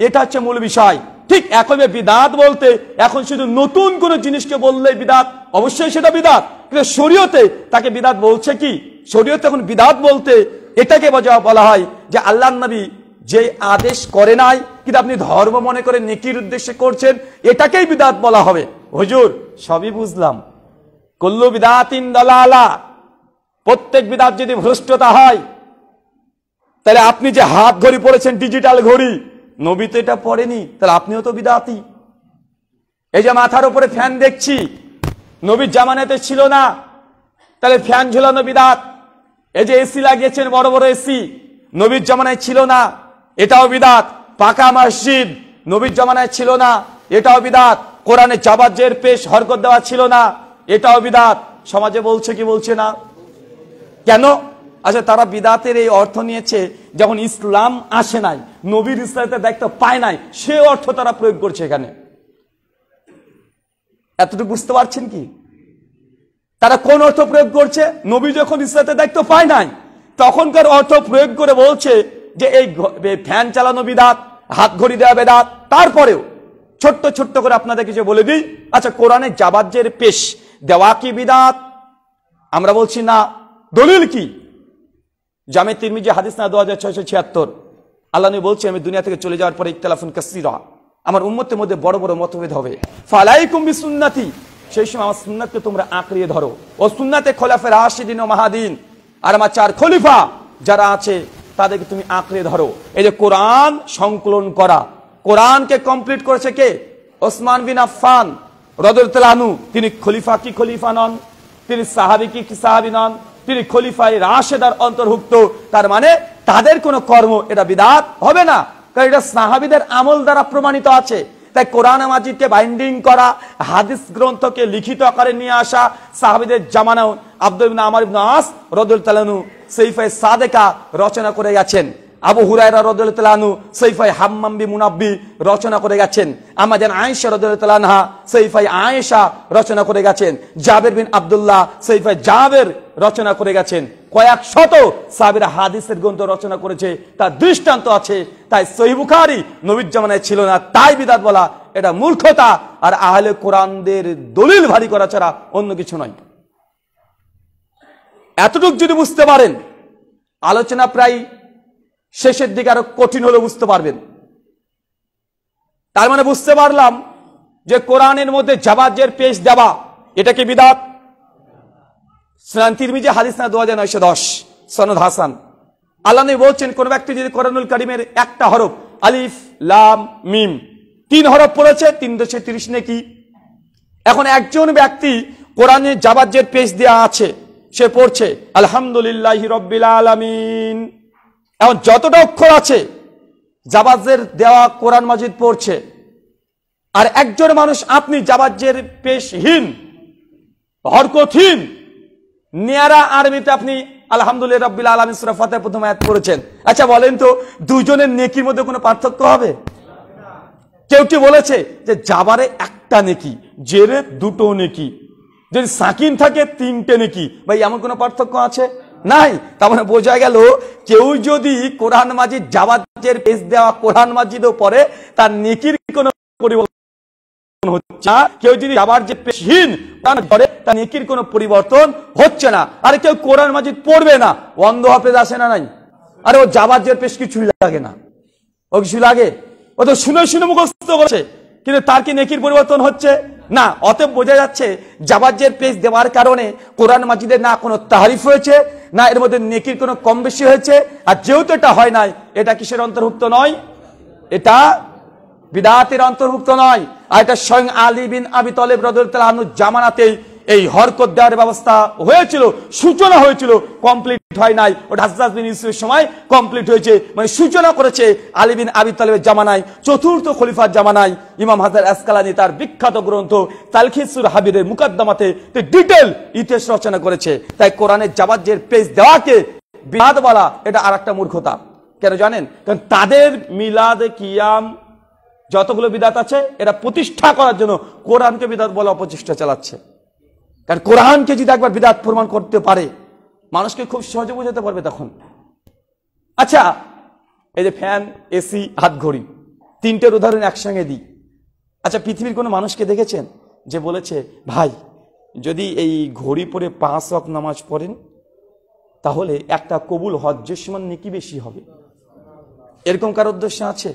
এটা হচ্ছে মূল বিষয়। ঠিক একইভাবে বিদআত বলতে এখন শুধু নতুন কোন জিনিসকে বললে বিদআত, অবশ্যই সেটা বিদআত, কিন্তু শরীয়তে তাকে বিদআত বলছে কি? শরীয়তে এখন বিদআত বলতে এটাকে বলা হয় যে আল্লাহর নবী যে আদেশ করে নাই, কিন্তু আপনি ধর্ম মনে করে নেকির উদ্দেশ্যে করছেন, এটাকেই বিদআত বলা হবে। হুজুর সবই বুঝলাম, কুল্লু বিদআতিন দালালা, প্রত্যেক বিদআত যদি ভ্রষ্টতা হয়, তাহলে আপনি যে হাত ঘড়ি পড়েছেন, ডিজিটাল ঘড়ি, নবী তো এটা পড়েনি, তাহলে আপনিও তো বিদআতি। এই যে মাথার উপরে ফ্যান দেখছি, নবীর জামানাতে ছিল না, তাহলে ফ্যান ঝুলানো বিদআত। এই যে এসি লাগিয়েছেন, বড় বড় এসি, নবীর জামানায় ছিল না, এটাও বিদআত। পাকা মসজিদ নবীর জামানায় ছিল না, এটাও বিদআত। কোরআনে জাবাজের পেশ হরকত দেওয়া ছিল না, এটাও বিদআত। সমাজে বলছে কি বলছে না? কেন? আচ্ছা, তারা বিদআতের এই অর্থ নিয়েছে যখন ইসলাম আসে নাই, নবীর ইসলামের দায়িত্ব পায় নাই, সে অর্থ তারা প্রয়োগ করছে এখানে। এতটুকু বুঝতে পারছেন কি? তারা কোন অর্থ প্রয়োগ করছে? নবী যখন ইসলামের দায়িত্ব পায় নাই, তখনকার অর্থ প্রয়োগ করে বলছে যে এই ফ্যান চালানো বিদআত, হাত ঘড়ি দেওয়া বিদআত। তারপরেও ছোট্ট ছোট্ট করে আপনাদেরকে যে বলে দিই, আচ্ছা কোরআনে জাবাজের পেশ দেওয়া কি বিদআত? আমরা বলছি না। দলিল কি? জামে তিরমিজি হাদিস না 2676, আল্লাহ নবী বলছে, আমি দুনিয়া থেকে চলে যাওয়ার পরে ইখতিলাফুন কাসীরা, আমার উম্মতের মধ্যে বড় বড় মতভেদ হবে। ফালাইকুম বিসুন্নতি, সেই সময় আমার সুন্নাতকে তোমরা আঁকড়িয়ে ধরো। ও সুন্নাতে খোলাফে রাশিদিন ও মাহাদিন, আর আমার 4 খলিফা যারা আছে তাদেরকে তুমি আঁকড়ে ধরো। এই যে কোরআন সংকলন করা, কোরআনকে কমপ্লিট করেছে কে? ওসমান বিন আফফান রাদিয়াল্লাহু আনহু। তিনি খলিফা কি খলিফা নন? তিনি সাহাবী কি সাহাবী নন? তিনি খলিফায়ে রাশেদার অন্তর্ভুক্ত। তার মানে তাদের কোনো কর্ম এটা বিদআত হবে না, কারণ এটা সাহাবীদের আমল দ্বারা প্রমাণিত আছে। তাই কোরআন মাজিদকে বাইন্ডিং করা, হাদিস গ্রন্থকে লিখিত আকারে নিয়ে আসা, সাহাবীদের জামানাও আব্দুল ইবনে আমর ইবনে আস রাদিয়াল্লাহু আনহু সাইফায়ে সাদেকা রচনা করে গেছেন। আবু হুরায়রা রাদিয়াল্লাহু আনহু সাইফায়ে হাম্মাম বি মুনাব্বি রচনা করে গেছেন। আমাদের আয়েশা রাদিয়াল্লাহু আনহা সাইফায়ে আয়েশা রচনা করে গেছেন। জাবের বিন আব্দুল্লাহ সাইফায়ে জাবের রচনা করে গেছেন। কয়েক শত সাহাবীরা হাদিসের গ্রন্থ রচনা করেছে, তার দৃষ্টান্ত আছে। তাই সহিহ বুখারী নবীর জামানায় ছিল না, তাই বিদআত বলা এটা মূর্খতা, আর আহলে কোরআনদের দলিল ভারী করা ছাড়া অন্য কিছু নয়। এতটুকু যদি বুঝতে পারেন, আলোচনা প্রায় শেষের দিকে আরো কঠিন হলে বুঝতে পারবেন। তার মানে বুঝতে পারলাম যে কোরআনের মধ্যে জাবাজের পেশ দেওয়া এটা কি বিদআত? সুনান তিরমিজি হাদিস না 2910, সনদ হাসান। আল্লাহ নবী বলছেন, কোন ব্যক্তি যদি কোরআনুল কারীমের একটা হরফ আলিফ লাম মিম 3 হরফ পড়েছে, 330 নেকি। এখন একজন ব্যক্তি কোরআনে জাবাজের পেশ দেওয়া আছে, সে পড়ছে আলহামদুলিল্লাহি রাব্বিল আলামিন। এখন যতটা অক্ষর আছে জাবাজের দেওয়া কোরআন মাজিদ পড়ছে, আর একজন মানুষ আপনি জাবাজের পেশহীন, হরকতহীন, নিয়ারা আরবিতে আপনি আলহামদুলিল্লাহ রাব্বিল আলামিন সূরা ফাতিহার প্রথম আয়াত পড়েছেন। আচ্ছা বলেন তো, দুজনের নেকির মধ্যে কোনো পার্থক্য হবে? কেউ কি বলেছে যে যাবারে একটা নেকি, জেরে দুটো নেকি, যদি সাকিন থাকে তিনটে নেকি? ভাই এমন কোনো পার্থক্য আছে? নাই। তার মানে বোঝা গেল, কেউ যদি কোরআন মাজিদ জাবাতের পেজ দেওয়া কোরআন মাজিদও পড়ে, তার নেকির কোনো পরিবর্তন হচ্ছে না। কেউ যদি জাবার যে পেশহীন পড়ে, তার নেকির কোনো পরিবর্তন হচ্ছে না। আর কেউ কোরআন মাজিদ পড়বে না, অন্ধ হাফেজ আসে না নাই? আরে ও জাবার যে পেশ কিছু লাগে না, ও কিছু লাগে? ও তো শুনে শুনে মুখস্থ করছে, কিন্তু তার কি নেকির পরিবর্তন হচ্ছে না? অতএব বোঝা যাচ্ছে জাবাজ্জের পেজ দেওয়ার কারণে কোরআন মাজিদের না কোনো তারিফ হয়েছে, না এর মধ্যে নেকির কোনো কম বেশি হয়েছে। আর যেহেতু এটা হয় নাই, এটা কিসের অন্তর্ভুক্ত নয়? এটা বিদআতের অন্তর্ভুক্ত নয়। আর এটা স্বয়ং আলী বিন আবি তালেব রাদিয়াল্লাহু আনহু জামানাতেই এই হরকত দেওয়ার ব্যবস্থা হয়েছিল, সূচনা হয়েছিল, কমপ্লিট হয় নাই। ওটা হাজ্জাজ বিন ইউসুফের সময় কমপ্লিট হয়েছে, মানে সূচনা করেছে আলী বিন আবি তালেবের জামানায়, চতুর্থ খলিফার জামানায়। ইমাম হাজার আসকালানি তার বিখ্যাত গ্রন্থ তালখিসুর হাবিরের মুকাদ্দামাতে ডিটেল ইতিহাস রচনা করেছে। তাই কোরআনের জাবাজ্জের পেজ দেওয়াকে বিদআত বলা, এটা আরেকটা মূর্খতা। কেন জানেন? কারণ তাদের মিলাদ কিয়াম যতগুলো বিদআত আছে, এটা প্রতিষ্ঠা করার জন্য কোরআনকে বিদআত বলা অপচেষ্টা চালাচ্ছে। কারণ কোরআনকে যদি একবার বিদআত প্রমাণ করতে পারে, মানুষকে খুব সহজে বোঝাতে পারবে তখন। আচ্ছা, এই যে ফ্যান, এসি, হাত ঘড়ি, তিনটের উদাহরণ একসঙ্গে দিই। আচ্ছা, পৃথিবীর কোনো মানুষকে দেখেছেন যে বলেছে, ভাই যদি এই ঘড়ি পরে 5 ওয়াক্ত নামাজ পড়েন, তাহলে একটা কবুল হজ্জের সমান নেকি বেশি হবে? এরকম কার উদ্দেশ্য আছে?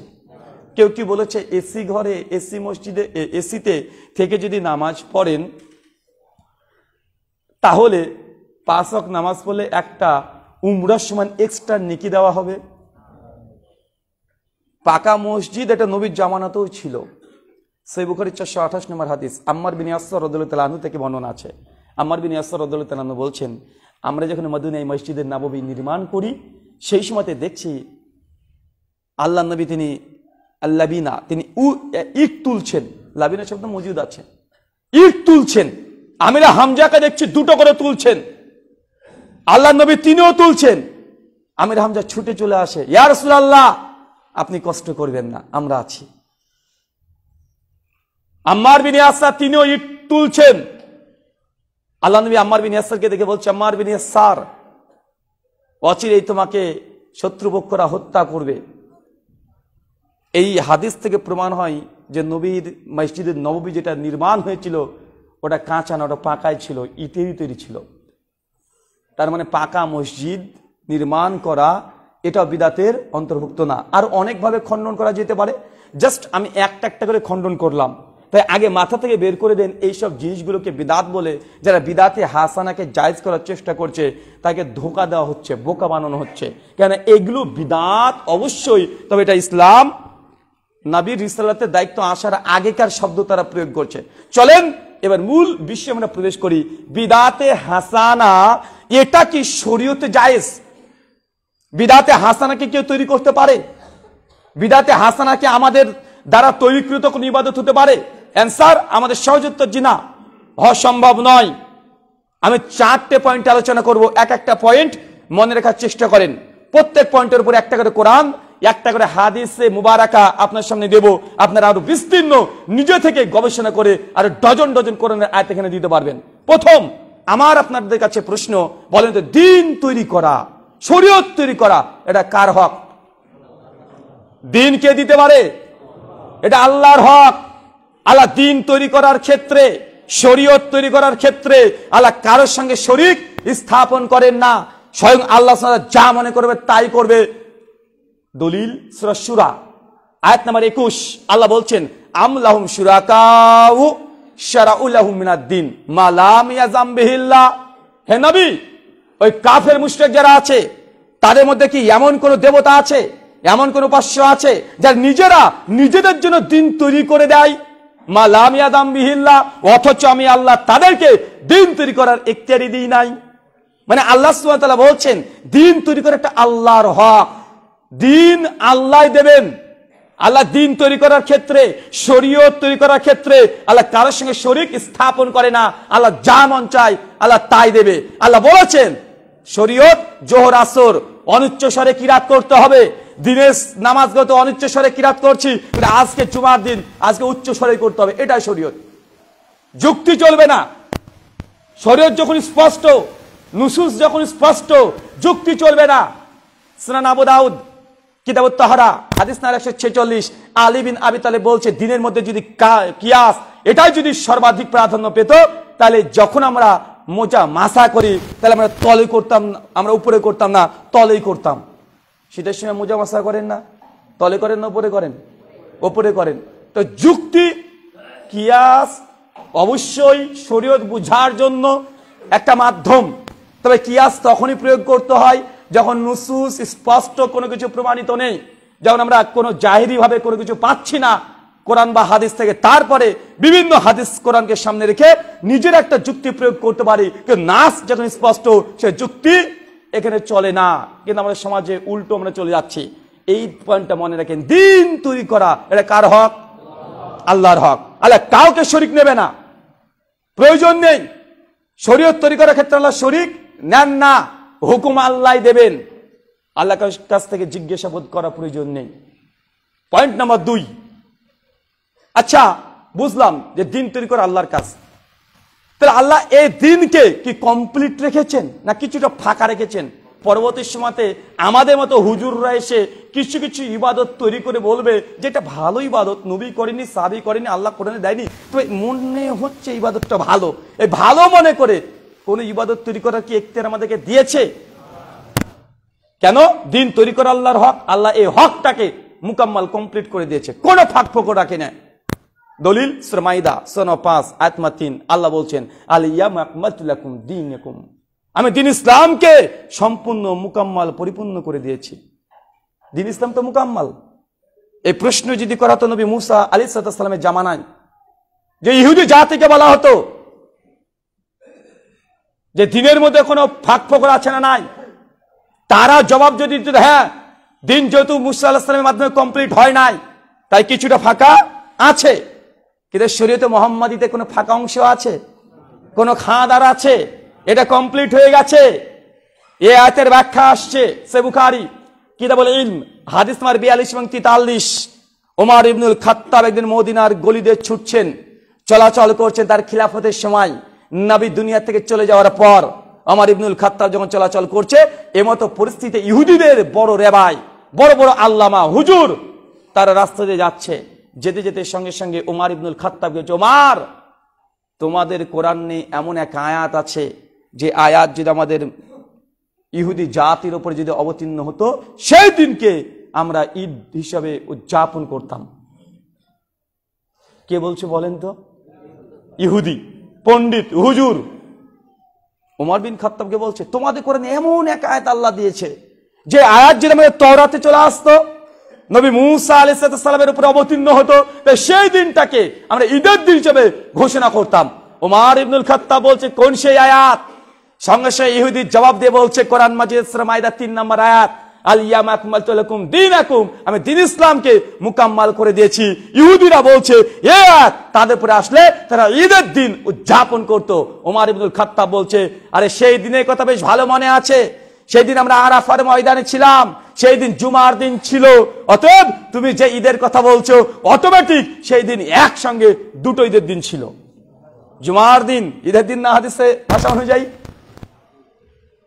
কেউ কি বলেছে এসি ঘরে, এসি মসজিদে, এসিতে থেকে যদি নামাজ পড়েন, তাহলে 5 ওয়াক্ত নামাজ পড়লে একটা উমরার সমান এক্সট্রা নেকি দেওয়া হবে? পাকা মসজিদ এটা নবীর জামানাতেও ছিল। সহিহ বুখারী 428 নম্বর হাদিস, আম্মার বিন ইয়াসর রাদিয়াল্লাহু তাআলা আনহু থেকে বর্ণনা আছে। আম্মার বিন ইয়াসর রাদিয়াল্লাহু তাআলা আনহু বলছেন, আমরা যখন মদিনায় মসজিদের নববী নির্মাণ করি, সেই সময়তে দেখছি আল্লাহ নবী তিনি আল্লাবিনা, তিনি ইট তুলছেন। লাবিনা শব্দ মজুদ আছে, ইট তুলছেন। আমিরা হামজাকে দেখছি দুটো করে তুলছেন, আল্লাহ নবী তিনিও তুলছেন। আমির হামজা ছুটে চলে আসে, ইয়া রাসূলুল্লাহ আপনি কষ্ট করবেন না, আমরা আছি। আম্মার বিন ইয়াসার তিনিও ইট তুলছেন। আল্লাহ নবী আম্মার বিন ইয়াসারকে দেখে বলছে, আম্মার বিন ইয়াসার, অচিরেই তোমাকে শত্রুপক্ষরা হত্যা করবে। এই হাদিস থেকে প্রমাণ হয় যে নবীর মসজিদের নববী যেটা নির্মাণ হয়েছিল, ওটা কাঁচা না, ওটা পাকাই ছিল, ইটেরই তৈরি ছিল। তার মানে পাকা মসজিদ নির্মাণ করা এটা বিদআতের অন্তর্ভুক্ত না। আর অনেকভাবে খণ্ডন করা যেতে পারে, জাস্ট আমি একটা একটা করে খণ্ডন করলাম। তাই আগে মাথা থেকে বের করে দেন এইসব জিনিসগুলোকে বিদআত বলে। যারা বিদআতে হাসানাকে জায়েজ করার চেষ্টা করছে, তাকে ধোঁকা দেওয়া হচ্ছে, বোকা বানানো হচ্ছে। কেন এগুলো বিদআত অবশ্যই, তবে এটা ইসলাম নবীর রিসালাতের দায়িত্ব আসার আগেকার শব্দ তারা প্রয়োগ করছে। চলেন এবার মূল বিষয়ে আমরা প্রবেশ করি। বিদআতে হাসানা এটা কি শরীয়তে জায়েজ? বিদআতে হাসানাকে কেউ তৈরি করতে পারে? বিদআতে হাসানাকে আমাদের দ্বারা তৈরিকৃত কোন ইবাদত হতে পারে? অ্যান্সার আমাদের সহজ উত্তর জি না, হওয়া সম্ভব নয়। আমি 4টে পয়েন্ট আলোচনা করব, এক একটা পয়েন্ট মনে রাখার চেষ্টা করেন। প্রত্যেক পয়েন্টের উপর একটা করে কোরআন, একটা করে হাদিসে মুবারাকা আপনার সামনে দেব। আপনারা আরো বিস্তীর্ণ নিজে থেকে গবেষণা করে আরো ডজন ডজন কোরআনের আয়াত এখানে দিতে পারবেন। প্রথম আমার আপনাদের কাছে প্রশ্ন, বলেন তো দিন তৈরি করা, শরীয়ত তৈরি করা, এটা কার হক? দিন কে দিতে পারে? এটা আল্লাহর হক। আল্লাহ দিন তৈরি করার ক্ষেত্রে, শরীয়ত তৈরি করার ক্ষেত্রে আল্লাহ কারোর সঙ্গে শরীক স্থাপন করেন না। স্বয়ং আল্লাহ যা মনে করবে তাই করবে। দলিল সূরা সূরা আয়াত নাম্বার 21, আল্লাহ বলছেন, আম লাহুম শুরাকাউ শারাউ লাহুম মিনাদ-দ্বীন মা লাম ইয়াযাম বিহিল্লাহ। হে নবী, ওই কাফের মুশরিক যারা আছে, তাদের মধ্যে কি এমন কোন দেবতা আছে, এমন কোন উপাস্য আছে যারা নিজেরা নিজেদের জন্য দিন তৈরি করে দেয়? মা লাম ইয়াযাম বিহিল্লাহ, অথচ আমি আল্লাহ তাদেরকে দিন তৈরি করার ইখতিয়ারই দিই নাই। মানে আল্লাহ সুবহানাহু ওয়া তাআলা বলছেন, দিন তৈরি করা একটা আল্লাহর হক, দিন আল্লাহ দেবেন। আল্লাহ দিন তৈরি করার ক্ষেত্রে, শরীয়ত তৈরি করার ক্ষেত্রে আল্লাহ কারোর সঙ্গে শরীক স্থাপন করে না। আল্লাহ যা মন চায় আল্লাহ তাই দেবে। আল্লাহ বলেছেন, শরীয়ত জোহর আসর অনুচ্চ স্বরে কিরাত করতে হবে। দিনের নামাজগত অনুচ্চ স্বরে কিরাত করছি, আজকে জুমার দিন আজকে উচ্চ স্বরে করতে হবে, এটাই শরীয়ত। যুক্তি চলবে না। শরীয়ত যখন স্পষ্ট, নুসুস যখন স্পষ্ট, যুক্তি চলবে না। সুনান আবু দাউদ কিতাবুত তাহারা হাদিস নাম্বার 146, আলী বিন আবি তালেব বলছে দিনের মধ্যে যদি কিয়াস এটাই যদি সর্বাধিক প্রাধান্য পেত, তাহলে যখন আমরা মোজা মাসা করি তাহলে আমরা তলে করতাম, আমরা উপরে করতাম না, তলেই করতাম। শীতের সময় মোজা মাসা করেন না, তলে করেন না উপরে করেন? উপরে করেন। তো যুক্তি কিয়াস অবশ্যই শরীয়ত বুঝার জন্য একটা মাধ্যম, তবে কিয়াস তখনই প্রয়োগ করতে হয় যখন নুসুস স্পষ্ট কোনো কিছু প্রমাণিত নেই, যখন আমরা কোনো জাহিরি ভাবে কোনো কিছু পাচ্ছি না কোরআন বা হাদিস থেকে, তারপরে বিভিন্ন হাদিস কোরআনকে সামনে রেখে নিজের একটা যুক্তি প্রয়োগ করতে পারি। কিন্তু নাস যখন স্পষ্ট, সে যুক্তি এখানে চলে না। কিন্তু আমাদের সমাজে উল্টো আমরা চলে যাচ্ছি। এই পয়েন্টটা মনে রাখেন, দিন তৈরি করা এটা কার হক? আল্লাহর হক। আল্লাহ কাউকে শরীক নেবে না, প্রয়োজন নেই। শরীয়ত তৈরি করার ক্ষেত্রে আল্লাহ শরীক নেন না, হুকুম আল্লাহ দেবেন, আল্লাহর কাছ থেকে জিজ্ঞাসাবাদ করা প্রয়োজন নেই। পয়েন্ট নাম্বার 2, আচ্ছা বুঝলাম যে দিন তৈরি করা আল্লাহর কাজ, তাহলে আল্লাহ এই দিনকে কি কমপ্লিট রেখেছেন না কিছুটা ফাঁকা রেখেছেন? পরবর্তী সময়তে আমাদের মতো হুজুররা এসে কিছু কিছু ইবাদত তৈরি করে বলবে যে এটা ভালো ইবাদত, নবী করেনি, সাহাবী করেনি, আল্লাহ কোরআনে দেয়নি, তো মনে হচ্ছে ইবাদতটা ভালো। এই ভালো মনে করে কোন ইবাদত তৈরি করার কি এখতিয়ার আমাদেরকে দিয়েছে? কেন? দিন তৈরি করা আল্লাহর হক, আল্লাহ এই হকটাকে মুকাম্মাল কমপ্লিট করে দিয়েছে, কোনো ফাঁক ফোকর রাখে না। দলিল সূরা মাইদা 5 আয়াত 3, আল্লাহ বলছেন আল-ইয়াউমা আকমালতু লাকুম দীনাকুম, আমি দিন ইসলামকে সম্পূর্ণ মুকাম্মাল পরিপূর্ণ করে দিয়েছি। দিন ইসলাম তো মুকাম্মাল। এই প্রশ্ন যদি করা হতো নবী মুসা আলাইহিস সালামের জামানায়, যে ইহুদি জাতিকে বলা হতো যে দিনের মধ্যে কোনো ফাঁক ফোকর আছে না নাই, তারা জবাব যদি দিত হ্যাঁ, দিন যেহেতু মুসা আলাইহিস সালামের মাধ্যমে কমপ্লিট হয় নাই তাই কিছুটা ফাঁকা আছে। কিন্তু শরীয়তে মুহাম্মাদিতে কোনো ফাঁকা অংশ আছে? কোনো খাঁদার আছে? এটা কমপ্লিট হয়ে গেছে। এই আয়াতের ব্যাখ্যা আসছে সহিহ বুখারী কিতাবুল ইলম হাদিস নাম্বার 42 এবং 43। ওমর ইবনুল খাত্তাব একদিন মদিনার গলিতে ছুটছেন, চলাচল করছেন তার খিলাফতের সময়। নবী দুনিয়া থেকে চলে যাওয়ার পর ওমর ইবনুল খাত্তাব যখন চলাচল করছে, এমতো পরিস্থিতিতে ইহুদিদের বড় রেবাই, বড় বড় আল্লামা হুজুর তারা রাস্তা দিয়ে যাচ্ছে। যেতে যেতে সঙ্গে সঙ্গে ওমর ইবনুল খাত্তাবকে, ওমর তোমাদের কোরআনে এমন এক আয়াত আছে যে আয়াত যদি আমাদের ইহুদি জাতির উপরে যদি অবতীর্ণ হতো, সেই দিনকে আমরা ঈদ হিসাবে উদযাপন করতাম। কে বলছে বলেন তো? ইহুদি পণ্ডিত হুজুর ওমর বিন খাত্তাবকে বলছে তোমাদের কোরআনে এমন এক আয়াত আল্লাহ দিয়েছে যে আয়াত যদি আমাদের তওরাতে চলে আসতো, নবী মুসা আলাইহিস সালামের উপরে অবতীর্ণ হতো, সেই দিনটাকে আমরা ঈদের দিন হিসেবে ঘোষণা করতাম। ওমর ইবনুল খাত্তাব বলছে কোন সেই আয়াত? সঙ্গে সঙ্গে ইহুদি জবাব দিয়ে বলছে কোরআন মাজিদ সূরা মাইদা 3 নম্বর আয়াত, আল-ইয়াউমা আকমালতু লাকুম দীনাকুম, আমি দিন ইসলামকে মুকাম্মাল করে দিয়েছি। ইহুদিরা বলছে এই আয়াত তাদের উপরে আসলে তারা ঈদের দিন উদযাপন করত। ওমর ইবনুল খাত্তাব বলছে আরে সেই দিনের কথা বেশ ভালো মনে আছে, সেই দিন আমরা আরাফার ময়দানে ছিলাম, সেই দিন জুমার দিন ছিল, অতএব তুমি যে ঈদের কথা বলছো অটোমেটিক সেই দিন একসঙ্গে দুটো ঈদের দিন ছিল। জুমার দিন ঈদের দিন না হাদিসে ভাষা অনুযায়ী?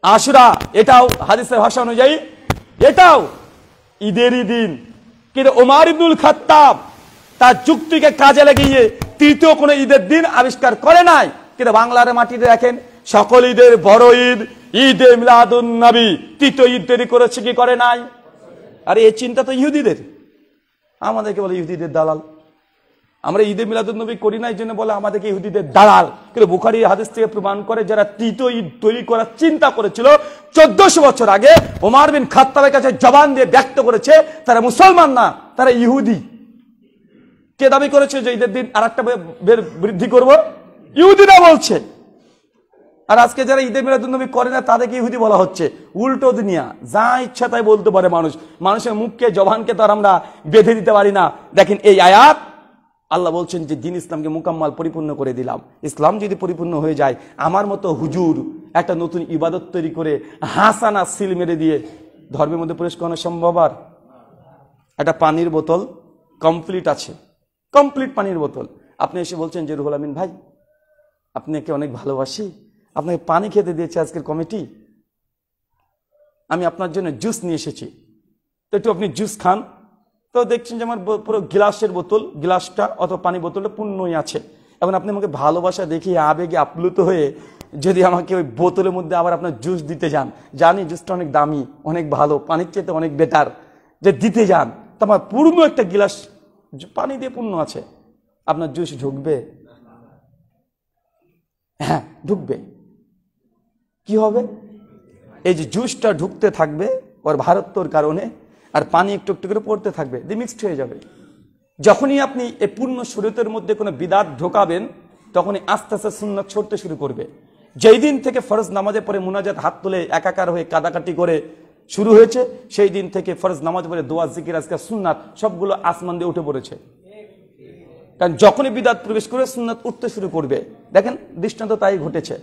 আশুরা এটাও হাদিসের ভাষা অনুযায়ী এটাও ঈদেরই দিন। কিন্তু ওমর ইবনুল খাত্তাব তার যুক্তিকে কাজে লাগিয়ে তৃতীয় কোনো ঈদের দিন আবিষ্কার করে নাই। কিন্তু বাংলার মাটিতে দেখেন সকল ঈদের বড় ঈদ ঈদে মিলাদুন নবী, তৃতীয় ঈদ তৈরি করেছে কি করে নাই? আরে এই চিন্তা তো ইহুদিদের, আমাদেরকে বলে ইহুদিদের দালাল। আমরা ঈদে মিলাদুন নবী করি না, এই জন্য বলে আমাদেরকে ইহুদিদের দালাল। কিন্তু বুখারী হাদিস থেকে প্রমাণ করে যারা তৃতীয় ঈদ তৈরি করার চিন্তা করেছিল 1400 বছর আগে, ওমর বিন খাত্তাবের কাছে জবান দিয়ে ব্যক্ত করেছে তারা মুসলমান না, তারা ইহুদি। কে দাবি করেছে যে ঈদের দিন আরেকটা বৃদ্ধি করব? ইহুদিরা বলছে। আর আজকে যারা ঈদে মিলাদুন নবী করে না তাদেরকে ইহুদি বলা হচ্ছে। উল্টো দুনিয়া, যা ইচ্ছা তাই বলতে পারে মানুষ। মানুষের মুখকে জবানকে তো আর আমরা বেঁধে দিতে পারি না। দেখেন এই আয়াত আল্লাহ বলছেন যে দিন ইসলামকে মুকাম্মাল পরিপূর্ণ করে দিলাম। ইসলাম যদি পরিপূর্ণ হয়ে যায়, আমার মতো হুজুর একটা নতুন ইবাদত তৈরি করে হাসানা সিল মেরে দিয়ে ধর্মের মধ্যে প্রবেশ করানো সম্ভব? আর একটা পানির বোতল কমপ্লিট আছে, কমপ্লিট পানির বোতল, আপনি এসে বলছেন যে রুহুল আমিন ভাই আপনাকে অনেক ভালোবাসি, আপনাকে পানি খেতে দিয়েছে আজকের কমিটি, আমি আপনার জন্য জুস নিয়ে এসেছি, তো একটু আপনি জুস খান। তো দেখছেন যে আমার পুরো গ্লাসের বোতল, গ্লাসটা অথবা পানি বোতলটা পূর্ণই আছে। এখন আপনি আমাকে ভালোবাসা দেখিয়ে আবেগে আপ্লুত হয়ে যদি আমাকে ওই বোতলের মধ্যে আবার আপনার জুস দিতে যান, জানি জুসটা অনেক দামি, অনেক ভালো, পানির চেয়ে অনেক বেটার, যে দিতে যান, তো আমার পূর্ণ একটা গ্লাস পানি দিয়ে পূর্ণ আছে, আপনার জুস ঢুকবে? হ্যাঁ ঢুকবে। কি হবে? এই যে জুসটা ঢুকতে থাকবে ওর ভারত্বর কারণে, আর পানি একটু একটু করে পড়তে থাকবে, দিয়ে মিক্সড হয়ে যাবে। যখনই আপনি এই পূর্ণ শরীয়তের মধ্যে কোনো বিদাত ঢোকাবেন, তখনই আস্তে আস্তে সুন্নাত ছড়তে শুরু করবে। যেই দিন থেকে ফরজ নামাজে পড়ে মুনাজাত হাত তুলে একাকার হয়ে কাদাকাটি করে শুরু হয়েছে, সেই দিন থেকে ফরজ নামাজ পড়ে দোয়া জিকির আজকাল সুন্নাত সবগুলো আসমান দিয়ে উঠে পড়েছে। কারণ যখনই বিদাত প্রবেশ করে সুন্নাত উঠতে শুরু করবে। দেখেন দৃষ্টান্ত তাই ঘটেছে।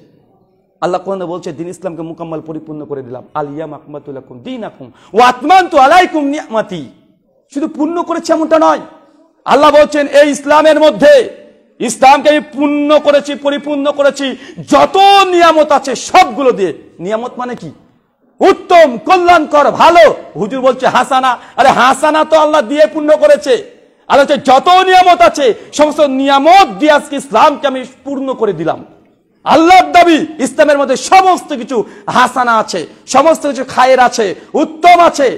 আল্লাহ কোরআনে বলছে দিন ইসলামকে মুকাম্মাল পরিপূর্ণ করে দিলাম, আলিয়াম আকমাতু লাকুম দীনাকুম ওয়া আতমামতু আলাইকুম নিয়ামতি। শুধু পূর্ণ করেছে এমনটা নয়, আল্লাহ বলছেন এই ইসলামের মধ্যে, ইসলামকে আমি পূর্ণ করেছি, পরিপূর্ণ করেছি, যত নিয়ামত আছে সবগুলো দিয়ে। নিয়ামত মানে কি? উত্তম, কল্যাণকর, ভালো। হুজুর বলছে হাসানা, আরে হাসানা তো আল্লাহ দিয়ে পূর্ণ করেছে। আল্লাহ যত নিয়ামত আছে সমস্ত নিয়ামত দিয়ে আজকে ইসলামকে আমি পূর্ণ করে দিলাম। আল্লাহর দাবি ইসলামের মধ্যে সমস্ত কিছু হাসানা আছে, সমস্ত কিছু খায়ের আছে, উত্তম আছে।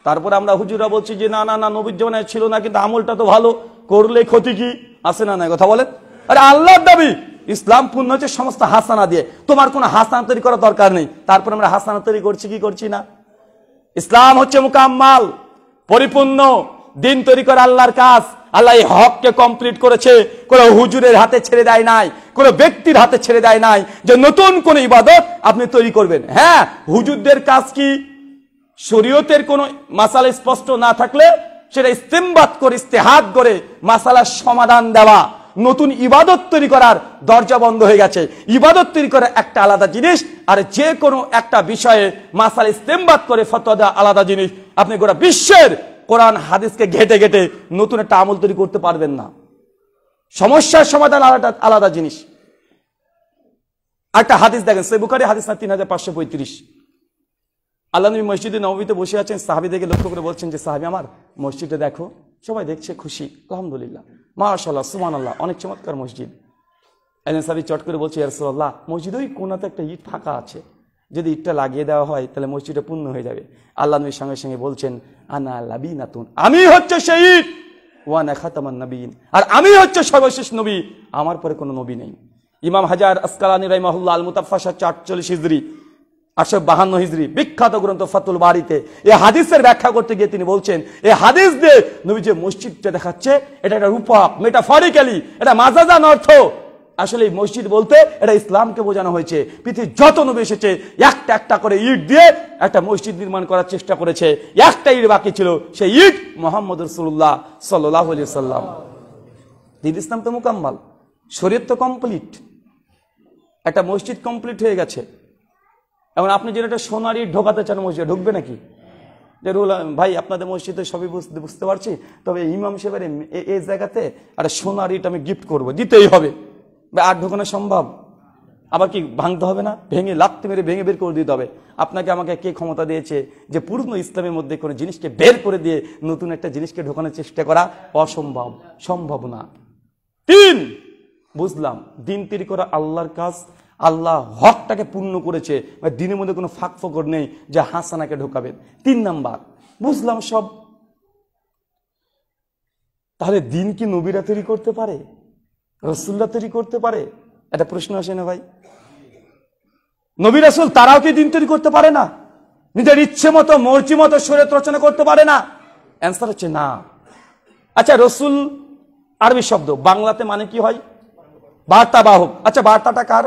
তারপরে আমরা হুজুরা বলছি যে না না না, নবীর জীবনে ছিল না, কিন্তু আমলটা তো ভালো, করলে ক্ষতি কি আছে না? নাই কথা বলেন। আরে আল্লাহর দাবি ইসলাম পূর্ণ হচ্ছে সমস্ত হাসানা দিয়ে, তোমার কোনো হাসানা তৈরি করার দরকার নেই। তারপরে আমরা হাসানা তৈরি করছি কি করছি না? ইসলাম হচ্ছে মুকাম্মাল, পরিপূর্ণ দিন তৈরি করে আল্লাহর কাজ। আল্লাহ এই হককে কমপ্লিট করেছে, কোন হুজুরের হাতে ছেড়ে দেয় নাই, কোন ব্যক্তির হাতে ছেড়ে দেয় নাই যে নতুন কোন ইবাদত আপনি তৈরি করবেন। হ্যাঁ, হুজুরদের কাজ কি? শরীয়তের কোন মাসালা স্পষ্ট না থাকলে সেটা ইস্তেমবাদ করে, ইস্তেহাদ করে মাসালার সমাধান দেওয়া। নতুন ইবাদত তৈরি করার দরজা বন্ধ হয়ে গেছে। ইবাদত তৈরি করা একটা আলাদা জিনিস, আর যে কোনো একটা বিষয়ে মাসালা ইস্তেমবাদ করে ফতোয়া দেওয়া আলাদা জিনিস। আপনি গোটা বিশ্বের কোরআন হাদিসকে ঘেটে ঘেটে নতুন একটা আমল তৈরি করতে পারবেন না। সমস্যার সমাধান আলাদা আলাদা জিনিস। একটা হাদিস দেখেন, সহিহ বুখারী হাদিস না 3535। আল্লাহ নবী মসজিদে নববীতে বসে আছেন, সাহাবীদেরকে লক্ষ্য করে বলছেন যে সাহাবী আমার, মসজিদটা দেখো, সবাই দেখছে, খুশি, আলহামদুলিল্লাহ, মাশাআল্লাহ, সুবহানাল্লাহ, অনেক চমৎকার মসজিদ। একজন সাহাবী চট করে বলছে ইয়া রাসূলুল্লাহ, মসজিদ ওই কোণাতে একটা ইট ফাঁকা আছে, যদি ইটটা লাগিয়ে দেওয়া হয় তাহলে মসজিদটা পূর্ণ হয়ে যাবে। আল্লাহ নবীর সঙ্গে সঙ্গে বলছেন আনা লাবিনাতুন, আমি হচ্ছে সেই ইট, ওয়া আনা খাতামান নবিয়্যিন, আর আমি হচ্ছে সর্বশেষ নবী, আমার পরে কোনো নবী নেই। ইমাম হাজার আসকালানী রাহিমাহুল্লাহ আল মুতাফাসসার 48 হিজরি 852 হিজরি বিখ্যাত গ্রন্থ ফাতুল বারিতে এই হাদিসের ব্যাখ্যা করতে গিয়ে তিনি বলছেন, এই হাদিস দিয়ে নবী যে মসজিদটা দেখাচ্ছে এটা একটা রূপক, মেটাফরিক্যালি, এটা মাজাজান অর্থ। আসলে এই মসজিদ বলতে এটা ইসলামকে বোঝানো হয়েছে। পৃথিবীর যত নবী এসেছে একটা একটা করে ইট দিয়ে একটা মসজিদ নির্মাণ করার চেষ্টা করেছে। একটা ইট বাকি ছিল, সেই ইট মুহাম্মদ রাসূলুল্লাহ সাল্লাল্লাহু আলাইহি সাল্লাম। দিন ইসলাম তো মুকাম্মাল, শরীয়ত তো কমপ্লিট, একটা মসজিদ কমপ্লিট হয়ে গেছে। এখন আপনি যেটা একটা সোনার ইট ঢোকাতে চান মসজিদে, ঢুকবে নাকি? যে রুল ভাই আপনাদের মসজিদে সবই বুঝতে পারছি, তবে ইমাম সাহেবের এই জায়গাতে একটা সোনার ইট আমি গিফট করবো, দিতেই হবে। আর ঢোকানো সম্ভব? আবার কি ভাঙতে হবে না? ভেঙে লাথি মেরে ভেঙে বের করে দিতে হবে? আপনাকে আমাকে কে ক্ষমতা দিয়েছে যে পূর্ণ ইসলামের মধ্যে কোনো জিনিসকে বের করে দিয়ে নতুন একটা জিনিসকে ঢোকানোর চেষ্টা করা? অসম্ভব, সম্ভব না। 3, বুঝলাম দিন তৈরি করা আল্লাহর কাজ, আল্লাহ হকটাকে পূর্ণ করেছে, দিনের মধ্যে কোনো ফাঁক ফোকর নেই যে হাসানাকে ঢোকাবেন। 3 নাম্বার, বুঝলাম সব। তাহলে দিন কি নবীরা তৈরি করতে পারে, রাসূলরা তৈরি করতে পারে? একটা প্রশ্ন আসে না ভাই? নবী রাসূল তারাও কি দিন তৈরি করতে পারে না? নিজের ইচ্ছে মতো মর্জি মতো শরীয়ত রচনা করতে পারে না? অ্যান্সার হচ্ছে না। আচ্ছা, রাসূল আরবি শব্দ, বাংলাতে মানে কি হয়? বার্তা বাহক। আচ্ছা, বার্তাটা কার?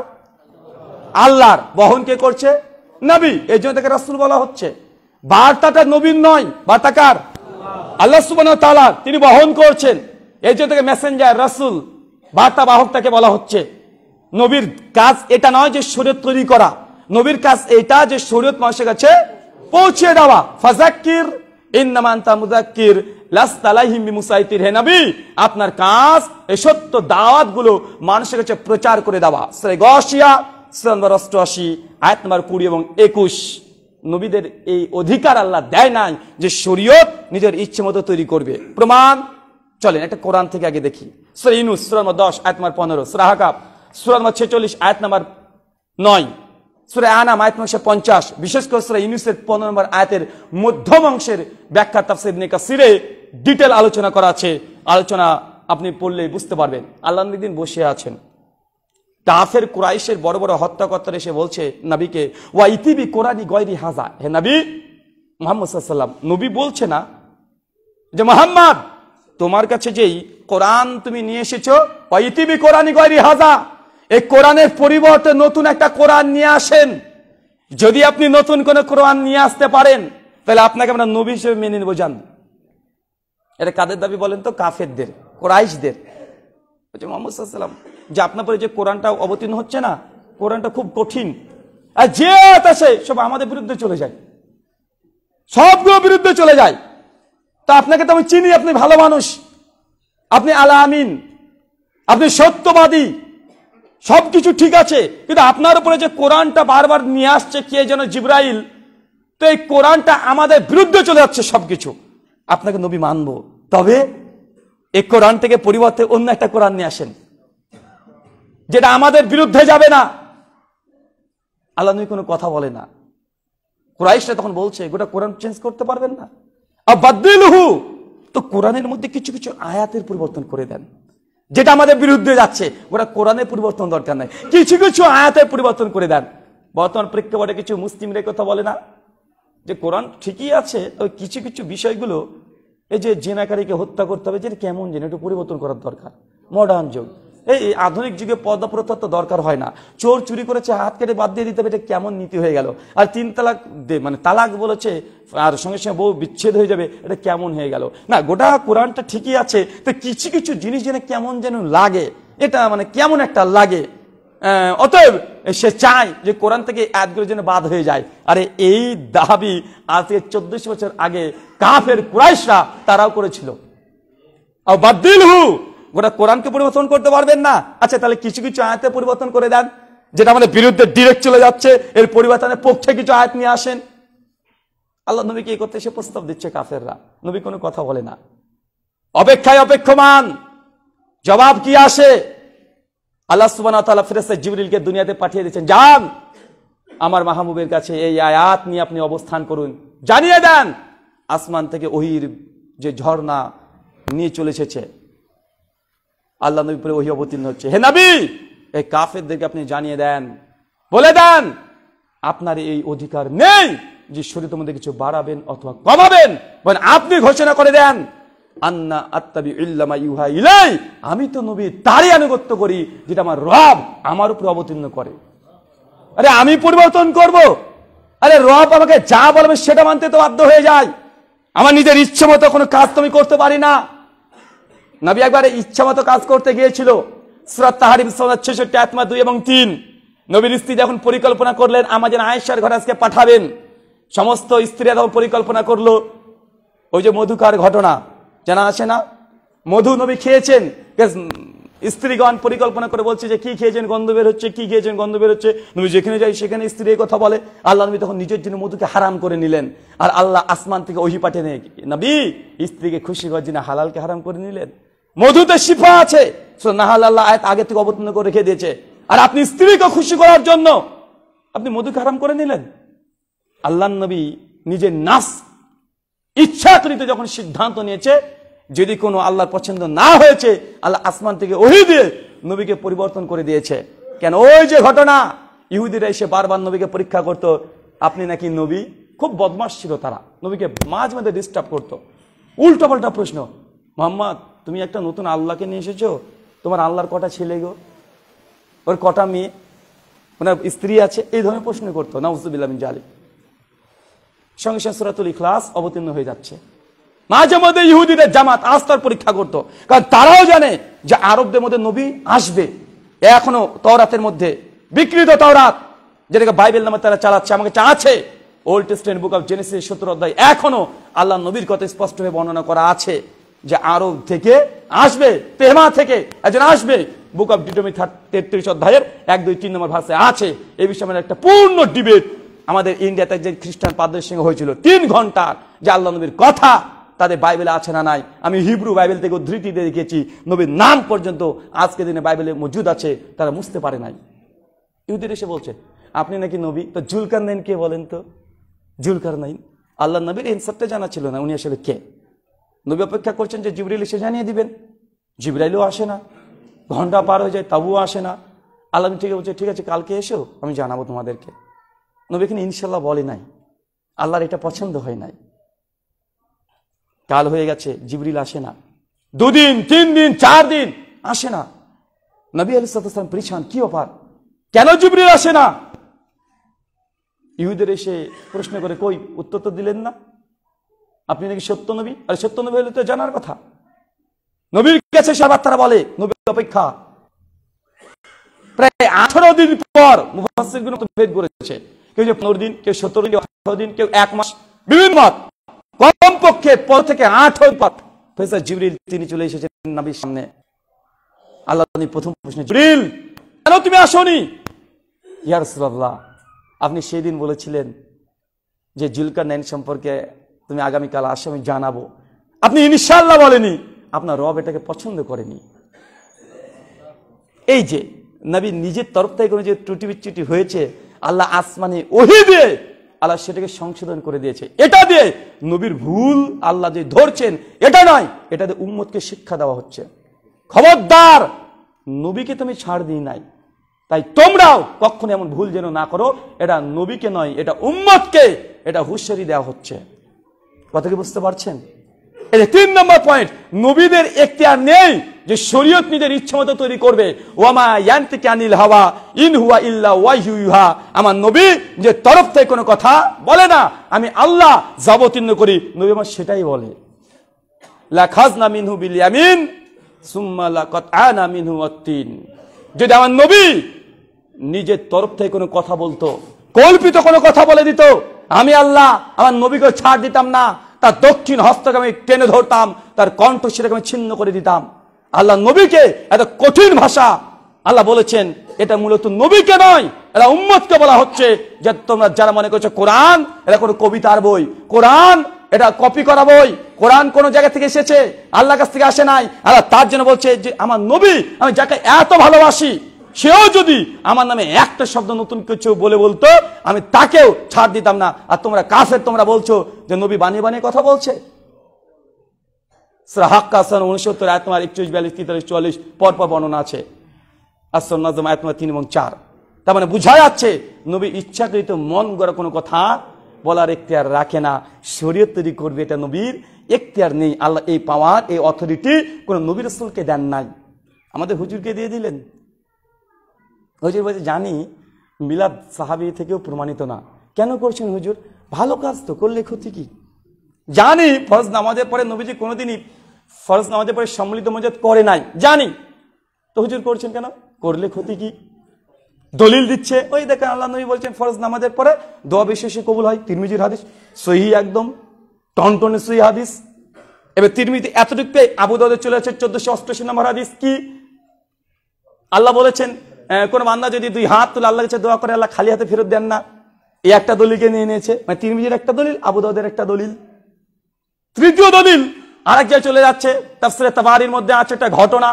আল্লাহর। বহন কে করছে? নবী। এই জন্য তাকে রাসূল বলা হচ্ছে। বার্তাটা নবীর নয়, বার্তা কার? আল্লাহ সুবহানাহু ওয়া তাআলা, তিনি বহন করছেন। এই জন্য থেকে মেসেঞ্জার, রাসূল, বার্তা বাহক তাকে বলা হচ্ছে। নবীর কাজ এটা নয় যে শরীয়ত তৈরি করা, নবীর কাজ এটা যে শরীয়ত মানুষের কাছে পৌঁছে দেওয়া। ফাযাক্কির ইন্নামা আনতা মুযাক্কির লাস্তা আলাইহিম বিমুসাইতির। হে নবী, আপনার কাজ এই সত্য দাওয়াতগুলো মানুষের কাছে প্রচার করে দেওয়া। সূরা গাশিয়া সূরা নম্বর 88 আয়াত নম্বর 20 এবং 21। নবীদের এই অধিকার আল্লাহ দেয় নাই যে শরীয়ত নিজের ইচ্ছে মতো তৈরি করবে। প্রমাণ চলেন একটা কোরআন থেকে আগে দেখি। সূরা ইউনূস সূরা নম্বর 10 আয়াত নম্বর 15, সূরা আহকাফ সূরা নম্বর 46 আয়াত নম্বর 9, সূরা আনাম আয়াত নম্বর 50। বিশেষ করে সূরা ইউনূসের 15 নম্বর আয়াতের মধ্যম অংশের ব্যাখ্যা তাফসীর ইবনে কাসিরে ডিটেল আলোচনা করা আছে। আলোচনা আপনি পড়লে বুঝতে পারবেন। আল্লাহ নবী বসে আছেন, কাফের কুরাইশের বড় বড় হত্যাকর্তারা এসে বলছে নবীকে, ওয়া ইতিবি কোরআনি গয়রি হাযা। হে নবী মুহাম্মদ সাল্লাল্লাহু আলাইহি ওয়াসাল্লাম, নবী বলছে না যে মুহাম্মদ তোমার কাছে যেই কোরআন তুমি নিয়ে এসেছো, ওয়া ইতিবি কোরআনি গয়রি হাযা, এই কোরআনের পরিবর্তে নতুন একটা কোরআন নিয়ে আসেন। যদি আপনি নতুন কোন কোরআন নিয়ে আসতে পারেন তাহলে আপনাকে আমরা নবী হিসেবে মেনে নেব। জান এটা কাদের দাবি বলেন তো? কাফেরদের, কুরাইশদের। বলছে মুহাম্মদ সাল্লাল্লাহু আলাইহি ওয়াসাল্লাম যে আপনার পরে যে কোরআনটা অবতীর্ণ হচ্ছে না, কোরআনটা খুব কঠিন, আর যে আছে সব আমাদের বিরুদ্ধে চলে যায়, সবগুলো বিরুদ্ধে চলে যায়। তা আপনাকে তো আমি চিনি, আপনি ভালো মানুষ, আপনি আলা আমিন, আপনি সত্যবাদী, সবকিছু ঠিক আছে, কিন্তু আপনার উপরে যে কোরআনটা বারবার নিয়ে আসছে কে যেন জিবরাইল, তো এই কোরআনটা আমাদের বিরুদ্ধে চলে যাচ্ছে সবকিছু। আপনাকে নবী মানবো, তবে এই কোরআন থেকে পরিবর্তে অন্য একটা কোরআন নিয়ে আসেন যেটা আমাদের বিরুদ্ধে যাবে না। আল্লাহ নবী কোনো কথা বলে না। কুরাইশরা তখন বলছে গোটা কোরআন চেঞ্জ করতে পারবেন না, আবাদদিলহু, তো কোরআনের মধ্যে কিছু কিছু আয়াতের পরিবর্তন করে দেন যেটা আমাদের বিরুদ্ধে যাচ্ছে। গোটা কোরআনের পরিবর্তন দরকার নাই, কিছু কিছু আয়াতের পরিবর্তন করে দেন। বর্তমান প্রেক্ষাপটে কিছু মুসলিমরা কথা বলে না যে কোরআন ঠিকই আছে, ওই কিছু কিছু বিষয়গুলো, এই যে জেনাকারীকে হত্যা করতে হবে, যেটা কেমন যেন একটু পরিবর্তন করার দরকার। মডার্ন যুগ, এই আধুনিক যুগে পর্দা প্রথা তো দরকার হয় না। চোর চুরি করেছে, হাত কেটে বাদ দিয়ে দিতে হবে, এটা কেমন নীতি হয়ে গেল। আর 3 তালাক মানে তালাক বলেছে, আর সঙ্গে সঙ্গে বউ বিচ্ছেদ হয়ে যাবে, এটা কেমন হয়ে গেল। না, গোটা কোরআনটা ঠিকই আছে, তো কিছু কিছু জিনিস যেন কেমন যেন লাগে, এটা মানে কেমন একটা লাগে। অতএব সে চায় যে কোরআন থেকে আয়াতগুলো যেন বাদ হয়ে যায়। আরে এই দাবি আজ থেকে 1400 বছর আগে কাফের কুরাইশরা তারাও করেছিল। আবাদদিলহু, গোটা কোরআনকে পরিবর্তন করতে পারবেন না, আচ্ছা তাহলে কিছু কিছু আয়াতে পরিবর্তন করে দেন যেটা আমাদের বিরুদ্ধে ডিরেক্ট চলে যাচ্ছে, এর পরিবর্তনের পক্ষে কিছু আয়াত নিয়ে আসেন। আল্লাহ নবীকে এই করতে এসে প্রস্তাব দিচ্ছে কাফেররা, নবী কোনো কথা বলে না, অপেক্ষায় অপেক্ষমান। জবাব কি আসে? আল্লাহ সুবহানাহু ওয়া তাআলা ফেরেশতা জিবরিলকে দুনিয়াতে পাঠিয়ে দিয়েছেন, যান আমার মাহবুবের কাছে এই আয়াত নিয়ে আপনি অবস্থান করুন, জানিয়ে দেন আসমান থেকে ওহীর যে ঝর্ণা নিয়ে চলে এসেছে, আল্লাহ নবী পরে ওহী অবতীর্ণ হচ্ছে। হে নবী, এই কাফেরদেরকে আপনি জানিয়ে দেন, বলে দেন আপনার এই অধিকার নেই যে শরীয়তের মধ্যে কিছু বাড়াবেন অথবা কমাবেন, বলেন আপনি ঘোষণা করে দেন আন্না আত্তাবি ইল্লা মা ইউহা ইলাই, আমি তো নবী তারই আনুগত্য করি যেটা আমার রব আমার উপর অবতীর্ণ করে। আরে আমি পরিবর্তন করব? আরে রব আমাকে যা বলবে সেটা মানতে তো বাধ্য হয়ে যায়। আমার নিজের ইচ্ছে মতো কোনো কাজ তো আমি করতে পারি না। নবী একবারে ইচ্ছা মতো কাজ করতে গিয়েছিল। সূরা তাহরিম 66 আয়াত 2 এবং 3। নবীর স্ত্রী যখন পরিকল্পনা করলেন আমাদের আয়েশার ঘরে আজকে পাঠাবেন, সমস্ত স্ত্রীরা তখন পরিকল্পনা করলো, ওই যে মধুকার ঘটনা জানা আছে না, মধু নবী খেয়েছেন, স্ত্রীগণ পরিকল্পনা করে বলছে যে কি খেয়েছেন গন্ধ বের হচ্ছে, কি খেয়েছেন গন্ধ বের হচ্ছে। নবী যেখানে যাই সেখানে স্ত্রী এই কথা বলে। আল্লাহ নবী তখন নিজের জন্য মধুকে হারাম করে নিলেন, আর আল্লাহ আসমান থেকে ওহী পাঠিয়ে নিয়ে নবী স্ত্রীকে খুশি করার জন্য হালালকে হারাম করে নিলেন। মধুতে শিফা আছে, নাহাল আল্লাহ আয়াত আগে থেকে অবতীর্ণ করে রেখে দিয়েছে, আর আপনি স্ত্রীকে খুশি করার জন্য আপনি মধুকে হারাম করে নিলেন। আল্লাহ নবী নিজের নাস ইচ্ছাকৃত যখন সিদ্ধান্ত নিয়েছে, যদি কোনো আল্লাহর পছন্দ না হয়েছে, আল্লাহ আসমান থেকে ওহী দিয়ে নবীকে পরিবর্তন করে দিয়েছে। কেন? ওই যে ঘটনা, ইহুদিরা এসে বারবার নবীকে পরীক্ষা করত, আপনি নাকি নবী। খুব বদমাশ ছিল তারা, নবীকে মাঝে মাঝে ডিস্টার্ব করতো। উল্টো পাল্টা প্রশ্ন, মুহাম্মদ তুমি একটা নতুন আল্লাহকে নিয়ে এসেছো, তোমার আল্লাহর কটা ছেলে গো, ওর কটা মেয়ে, ওনার স্ত্রী আছে, এই ধরনের প্রশ্ন করতো। নাউযুবিল্লাহ মিন জালিক। সঙ্গে সঙ্গে সূরাতুল ইখলাস অবতীর্ণ হয়ে যাচ্ছে, মাঝে মধ্যে ইহুদিদের জামাত আস্থার পরীক্ষা করত, কারণ তারাও জানে যে আরবদের মধ্যে নবী আসবে। এখনো তওরাতের মধ্যে বিকৃত তওরাত, যেটাকে বাইবেল নামে তারা চালাচ্ছে, আমাকে চালাচ্ছে, old testament book of Genesis 17 অধ্যায় এখনো আল্লাহ নবীর কথা স্পষ্টভাবে বর্ণনা করা আছে যে আরব থেকে আসবে, তেহমা থেকে একজন আসবে। বুক অফ ডিউটোনমি 33 অধ্যায়ের 1, 2, 3 নম্বর ভার্সে আছে। এই বিষয়ে আমাদের একটা পূর্ণ ডিবেট আমাদের ইন্ডিয়াতে একজন খ্রিস্টান পাদ্রীর সঙ্গে হয়েছিল 3 ঘন্টার, যে আল্লাহ নবীর কথা তাদের বাইবেলে আছে না নাই। আমি হিব্রু বাইবেল থেকে উদ্ধৃতি দিয়ে দেখেছি, নবীর নাম পর্যন্ত আজকের দিনে বাইবেলে মজুদ আছে, তারা বুঝতে পারে নাই। ইহুদিরা এসে বলছে আপনি নাকি নবী, তো জুলকারনাইন কে বলেন তো? জুলকারনাইন আল্লাহ নবীর ইনসাফটা জানা ছিল না, উনি আসলে কে? নবী অপেক্ষা করছেন যে জিবরাইল এসে জানিয়ে দিবেন, জিবরাইলও আসে না, ঘন্টা পার হয়ে যায় তবুও আসে না। আল্লাহ ঠিক বলছে ঠিক আছে কালকে এসো, আমি জানাবো তোমাদেরকে। নবী এখানে ইনশাল্লাহ বলে নাই, আল্লাহর এটা পছন্দ হয় নাই। কাল হয়ে গেছে, জিবরিল আসে না, 2 দিন 3 দিন 4 দিন আসে না। নবী আলাইহিস সালাম পরিশান, কি ব্যাপার, কেন জিবরিল আসে না? ইহুদের এসে প্রশ্ন করে, কই উত্তর তো দিলেন না, আপনি নাকি সত্য নবী? আর সত্য নবী হলে তো জানার কথা। নবীর কাছে সব তারা বলে নবী অপেক্ষা। প্রায় 18 দিন পর মুফাসসিরগণ ভেদ করেছে, কেউ যে 15 দিন, কেউ 17 দিন, 18 দিন, কেউ 1 মাস, বিভিন্ন মত। কমপক্ষে 15 থেকে 18 পর ফেরেশতা জিবরিল তিনি চলে এসেছেন নবীর সামনে। আল্লাহ প্রথম প্রশ্ন, জিবরিল কেন তুমি আসোনি? ইয়া রাসূলুল্লাহ, আপনি সেই দিন বলেছিলেন যে জুলকারনাইন সম্পর্কে তুমি আগামীকাল আসো, আমি জানাবো। আপনি ইনশাআল্লাহ বলেনি, আপনার রব এটাকে পছন্দ করেনি। এই যে নবী নিজের তরফ থেকে কোনো যে ত্রুটি বিচ্যুতি হয়েছে, আল্লাহ আসমানে ওহী দিয়ে আল্লাহ সেটাকে সংশোধন করে দিয়েছে। এটা দিয়ে নবীর ভুল আল্লাহ যে ধরছেন এটা নয়, এটা দিয়ে উম্মতকে শিক্ষা দেওয়া হচ্ছে। খবরদার, নবীকে তুমি ছাড় দিই নাই, তাই তোমরাও কখনো এমন ভুল যেন না করো। এটা নবীকে নয়, এটা উম্মতকে এটা হুঁশিয়ারি দেওয়া হচ্ছে। কথা কি বুঝতে পারছেন? এই 3 নম্বর পয়েন্ট, নবীদের এখতিয়ার নেই যে শরীয়ত নিজের ইচ্ছা মতো তৈরি করবে। ওয়ামা ইয়ানতিকু আনিল হাওয়া ইন হুয়া ইল্লা ওয়াহয়ু ইউহা। আমার নবী যে তরফ থেকে কোনো কথা বলে না, আমি আল্লাহ যাবতীর্ণ করি, নবী আমার সেটাই বলে। লা খাজনা মিনহু বিল ইয়ামিন সুম্মা লাকাতআনা মিনহু ওয়াত্তিন। যদি আমার নবী নিজের তরফ থেকে কোনো কথা বলতো, কল্পিত কোনো কথা বলে দিত, আমি আল্লাহ আমার নবীকে ছাড় দিতাম না, তার দক্ষিণ হস্তকে আমি টেনে ধরতাম, তার কণ্ঠশিরাকে আমি ছিন্ন করে দিতাম। আল্লাহ নবীকে এত কঠিন ভাষা আল্লাহ বলেছেন, এটা মূলত নবীকে নয়, এটা উম্মতকে বলা হচ্ছে। যে তোমরা যারা মনে করছো কোরআন এটা কোনো কবিতার বই, কোরআন এটা কপি করা বই, কোরআন কোন জায়গা থেকে এসেছে, আল্লাহর কাছ থেকে আসে নাই। আল্লাহ তার জন্য বলছে যে আমার নবী আমি যাকে এত ভালোবাসি, সেও যদি আমার নামে একটা শব্দ নতুন কিছু বলতো, আমি তাকেও ছাড় দিতাম না। আর তোমরা কাফের, তোমরা বলছো যে নবী বানিয়ে বানিয়ে কথা বলছে। সূরা হাক্কা 69 আয়াত নম্বর 21, 42, 43, 44 পর পর বর্ণনা আছে। আসর নাজম আয়াত নম্বর 3 এবং 4। তার মানে বোঝা যাচ্ছে নবী ইচ্ছাকৃত মন গড়া কোনো কথা বলার এখতিয়ার রাখে না। শরীয়ত তৈরি করবে এটা নবীর এখতিয়ার নেই। আল্লাহ এই পাওয়ার, এই অথরিটি কোন নবী রাসূলকে দেন নাই, আমাদের হুজুরকে দিয়ে দিলেন। হুজুর বলছে জানি মিলাদ সাহাবী থেকেও প্রমাণিত না। কেন করছেন হুজুর? ভালো কাজ তো, করলে ক্ষতি কি? জানি ফরজ নামাজের পরে নবীজি কোনোদিনই ফরজ নামাজের পরে সম্মিলিত মোনাজাত করে নাই, জানি, তো হুজুর করছেন কেন? করলে ক্ষতি কি? দলিল দিচ্ছে, ওই দেখেন আল্লাহ নবী বলছেন ফরজ নামাজের পরে দোয়া বিশেষে কবুল হয়, তিরমিজির হাদিস, সহিহ, একদম টনটনে সহিহ হাদিস। এবার তিরমিজি এতটুকু পেয়ে আবু দাউদে চলে আসছে 1488 নম্বর হাদিস। কি আল্লাহ বলেছেন, কোন বান্দা যদি 2 হাত তুলে আল্লাহর কাছে দোয়া করে, আল্লাহ খালি হাতে ফেরত দেন না। এই একটা দলিলকে নিয়ে নিয়েছে, মানে তিরমিজির একটা দলিল, আবু দাউদের একটা দলিল। তৃতীয় দলিল আরেক জায়গায় চলে যাচ্ছে, তাফসীরে তাবারির মধ্যে আছে একটা ঘটনা,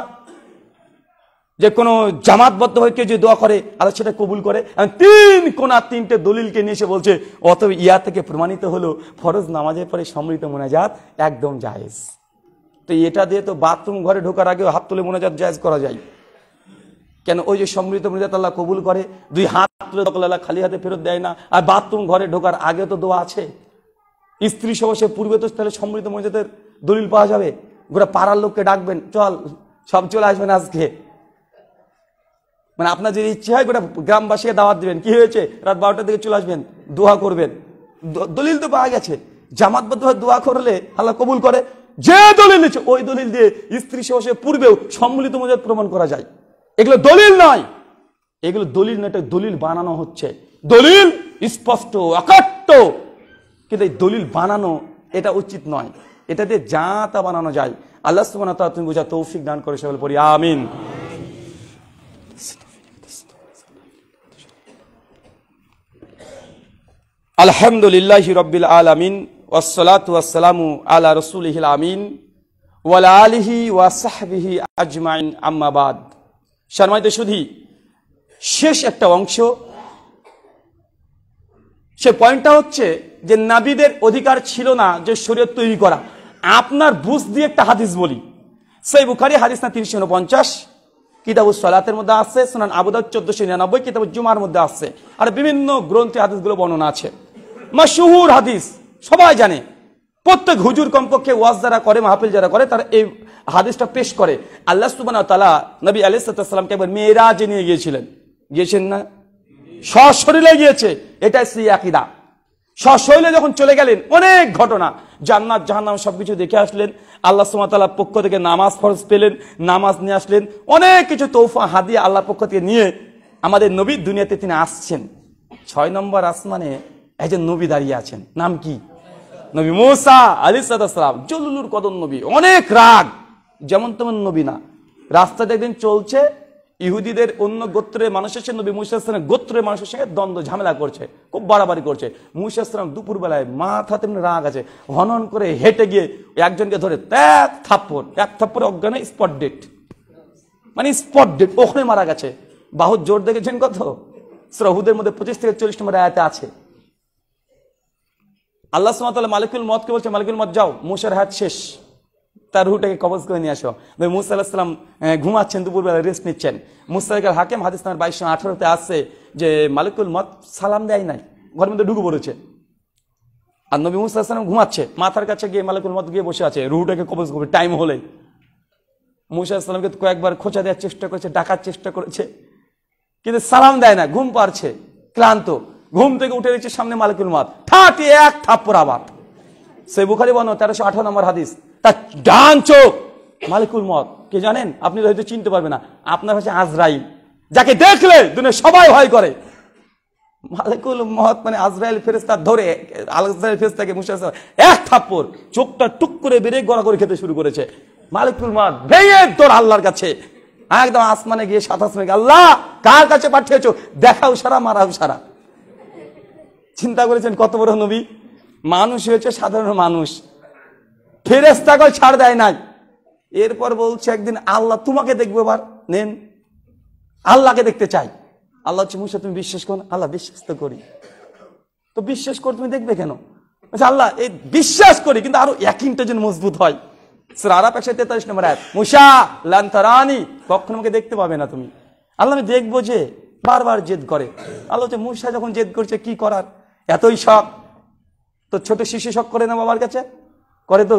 যে কোনো জামাতবদ্ধ হয়ে কেউ যে দোয়া করে আল্লাহ সেটা কবুল করে। 3 কোনা 3টে দলিলকে নিয়ে এসে বলছে অতএব ইয়া থেকে প্রমাণিত হলো ফরজ নামাজের পরে সম্মিলিত মোনাজাত একদম জায়েজ। তো এটা দিয়ে তো বাথরুম ঘরে ঢোকার আগে হাত তুলে মোনাজাত জায়েজ করা যায় কেন? ওই যে সম্মিলিত মোনাজাত আল্লাহ কবুল করে, 2 হাত তুলে আল্লাহ খালি হাতে ফেরত দেয় না। আর বাথরুম ঘরে ঢোকার আগে তো দোয়া আছে, স্ত্রী সবসে পূর্বে তো তাহলে সম্মিলিত মোনাজাতের দলিল পাওয়া যাবে। গোটা পাড়ার লোককে ডাকবেন, চল সব চলে আসবেন আজকে, মানে আপনার যদি ইচ্ছে হয় গোটা গ্রামবাসীকে দাওয়াত দিবেন, কি হয়েছে রাত 12টার দিকে চলে আসবেন, দোয়া করবেন, দলিল তো পাওয়া গেছে। জামাতবদ্ধ দোয়া করলে আল্লাহ কবুল করে। যে দলিল নিচ্ছে ওই দলিল দিয়ে স্ত্রী সহসে পূর্বেও সম্মিলিত মুজাহিদ প্রমাণ করা যায়। এগুলো দলিল নয়, এগুলো দলিল নয়, এটা দলিল বানানো হচ্ছে। দলিল স্পষ্ট অকাট্য, কিন্তু এই দলিল বানানো এটা উচিত নয়। এটা দিয়ে যা তা বানানো যায়। আল্লাহ সুবহানাহু ওয়া তাআলা তুমি বোঝা তৌফিক দান করে সকলে পড়ি আমিন। আলহামদুলিল্লাহি রাব্বিল আলামিন ওয়াসসালাতু ওয়াসসালামু আলা রাসূলিহিল আমিন ওয়া আলা আলিহি ওয়া সাহবিহি আজমাইন, আম্মা বাদ। সম্মানিত সুধী, শেষ একটা অংশ, সে পয়েন্টটা হচ্ছে যে নবীদের অধিকার ছিল না যে শরীয়ত তৈরি করা। আপনার বুঝ দিয়ে একটা হাদিস বলি, সহিহ বুখারী হাদিস না 349, কিতাবুস সালাতের মধ্যে আছে, সুনান আবু দাউদ 1499, কিতাবুল জুমার মধ্যে আছে, আর বিভিন্ন গ্রন্থে হাদিসগুলো বর্ণনা আছে। মাশহুর হাদিস, সবাই জানে। প্রত্যেক হুজুর কমপক্ষে ওয়াজ যারা করে, মাহফিল যারা করে, তারা এই হাদিসটা পেশ করে। আল্লাহ সুবহানাহু ওয়া তাআলা নবী আলাইহিস সালামকে একবার মেরাজে নিয়ে গিয়েছিলেন, গিয়েছেন না? সশরীরে গিয়েছে, এটা সেই আকীদা। সশরীরে যখন চলে গেলেন, অনেক ঘটনা, জান্নাত জাহান্নাম সবকিছু দেখে আসলেন। আল্লাহ সুবহানাহু ওয়া তাআলার পক্ষ থেকে নামাজ ফরজ পেলেন, নামাজ নিয়ে আসলেন, অনেক কিছু তৌফা হাদিয়া আল্লাহর পক্ষ থেকে নিয়ে আমাদের নবী দুনিয়াতে তিনি আসছেন। 6 নম্বর আসমানে একজন নবী দাঁড়িয়ে আছেন, নাম কি? নবী মূসা আলাইহিস সালাম, জলিলুল কদর নবী, অনেক রাগ, যেমন তেমন নবী না। রাস্তাতে একদিন চলছে, ইহুদিদের অন্য গোত্রের মানুষের সঙ্গে নবী মূসা আলাইহিস সালাম গোত্রের মানুষের সঙ্গে দ্বন্দ্ব ঝামেলা করছে, খুব বাড়াবাড়ি করছে। মূসা আলাইহিস সালাম দুপুর বেলায় মাথাতে রাগ আছে, হনন করে হেঁটে গিয়ে একজনকে ধরে এক থাপ্পড়ে অজ্ঞানে স্পট ডেট, মানে স্পট ডেট, ওখানে মারা গেছে। বাহুর জোর দেখেছেন কত? সূরা হুদের মধ্যে 25 থেকে 40 নম্বর আয়াতে আছে। আল্লাহ সুবহানাহু ওয়া তাআলা মালিকুল মউতকে বলছে, মালিকুল মউত যাও, মূসার হাত শেষ, তার রুহটাকে কবজ করে নিয়ে আসো। মূসা আলাইহিস সালাম ঘুমাচ্ছেন, দুপুরবেলা রেস্ট নিচ্ছেন। মুস্তারিকাল হাকিম হাদিস নাম্বার 2218-তে আসছে যে মালিকুল মউত সালাম দেয় নাই, ঘরের মধ্যে ঢুকে পড়েছে। আর নবী মূসা আলাইহিস সালাম ঘুমাচ্ছে, মাথার কাছে গিয়ে মালিকুল মউত গিয়ে বসে আছে, রুহটাকে কবজ করবে টাইম হলেই। মূসা আলাইহিস সালামকে কয়েকবার খোঁচা দেওয়ার চেষ্টা করেছে, ডাকার চেষ্টা করেছে, কিন্তু সালাম দেয় না, ঘুম পারছে, ক্লান্ত। ঘুম থেকে উঠে গেছে, সামনে মালিকুল মউত, ঠাটি এক থাপ্পড় আবার। সহিহ বুখারী বর্ণনা 1318 নম্বর হাদিস, তার ডান চোখ মালিকুল মউত কে জানেন? আপনি হয়তো চিনতে পারবেন না, আপনার কাছে আজরাইল, যাকে দেখলে দুনিয়া সবাই ভয় করে। মালিকুল মউত মানে আজরাইল ফেরেশতা, ধরে আজরাইল ফেরেশতাকে মূসা আলাইহিস সালাম এক থাপ্পড়, চোখটা টুক করে বেরিয়ে গড়া করে খেতে শুরু করেছে। মালিকুল মউত ভেঙে দৌড় আল্লাহর কাছে, একদম আসমানে গিয়ে 7 আসমানে, আল্লাহ কার কাছে পাঠিয়েছো? দেখাও সারা, মারাও সারা। চিন্তা করেছেন কত বড় নবী? মানুষ হয়েছে সাধারণ মানুষ, ফেরেশতাকে ছাড় দেয় নাই। এরপর বলছে একদিন আল্লাহ তোমাকে দেখবো, এবার নেন, আল্লাহকে দেখতে চাই। আল্লাহ হচ্ছে, মূসা তুমি বিশ্বাস করো? আল্লাহ বিশ্বাস তো করি। তো বিশ্বাস করে তুমি দেখবে কেন? আল্লাহ এই বিশ্বাস করি, কিন্তু আরো ইয়াকিনটা যেন মজবুত হয়। সূরা আরাফ 143 নম্বর আয়াত, মূসা লান তারানি, কখনো আমাকে দেখতে পাবে না তুমি। আল্লাহ আমি দেখবো যে, বারবার জেদ করে। আল্লাহ হচ্ছে, মূসা যখন জেদ করছে কি করার, এতই শখ। তো ছোট শিশু শখ করে না বাবার কাছে, করে তো।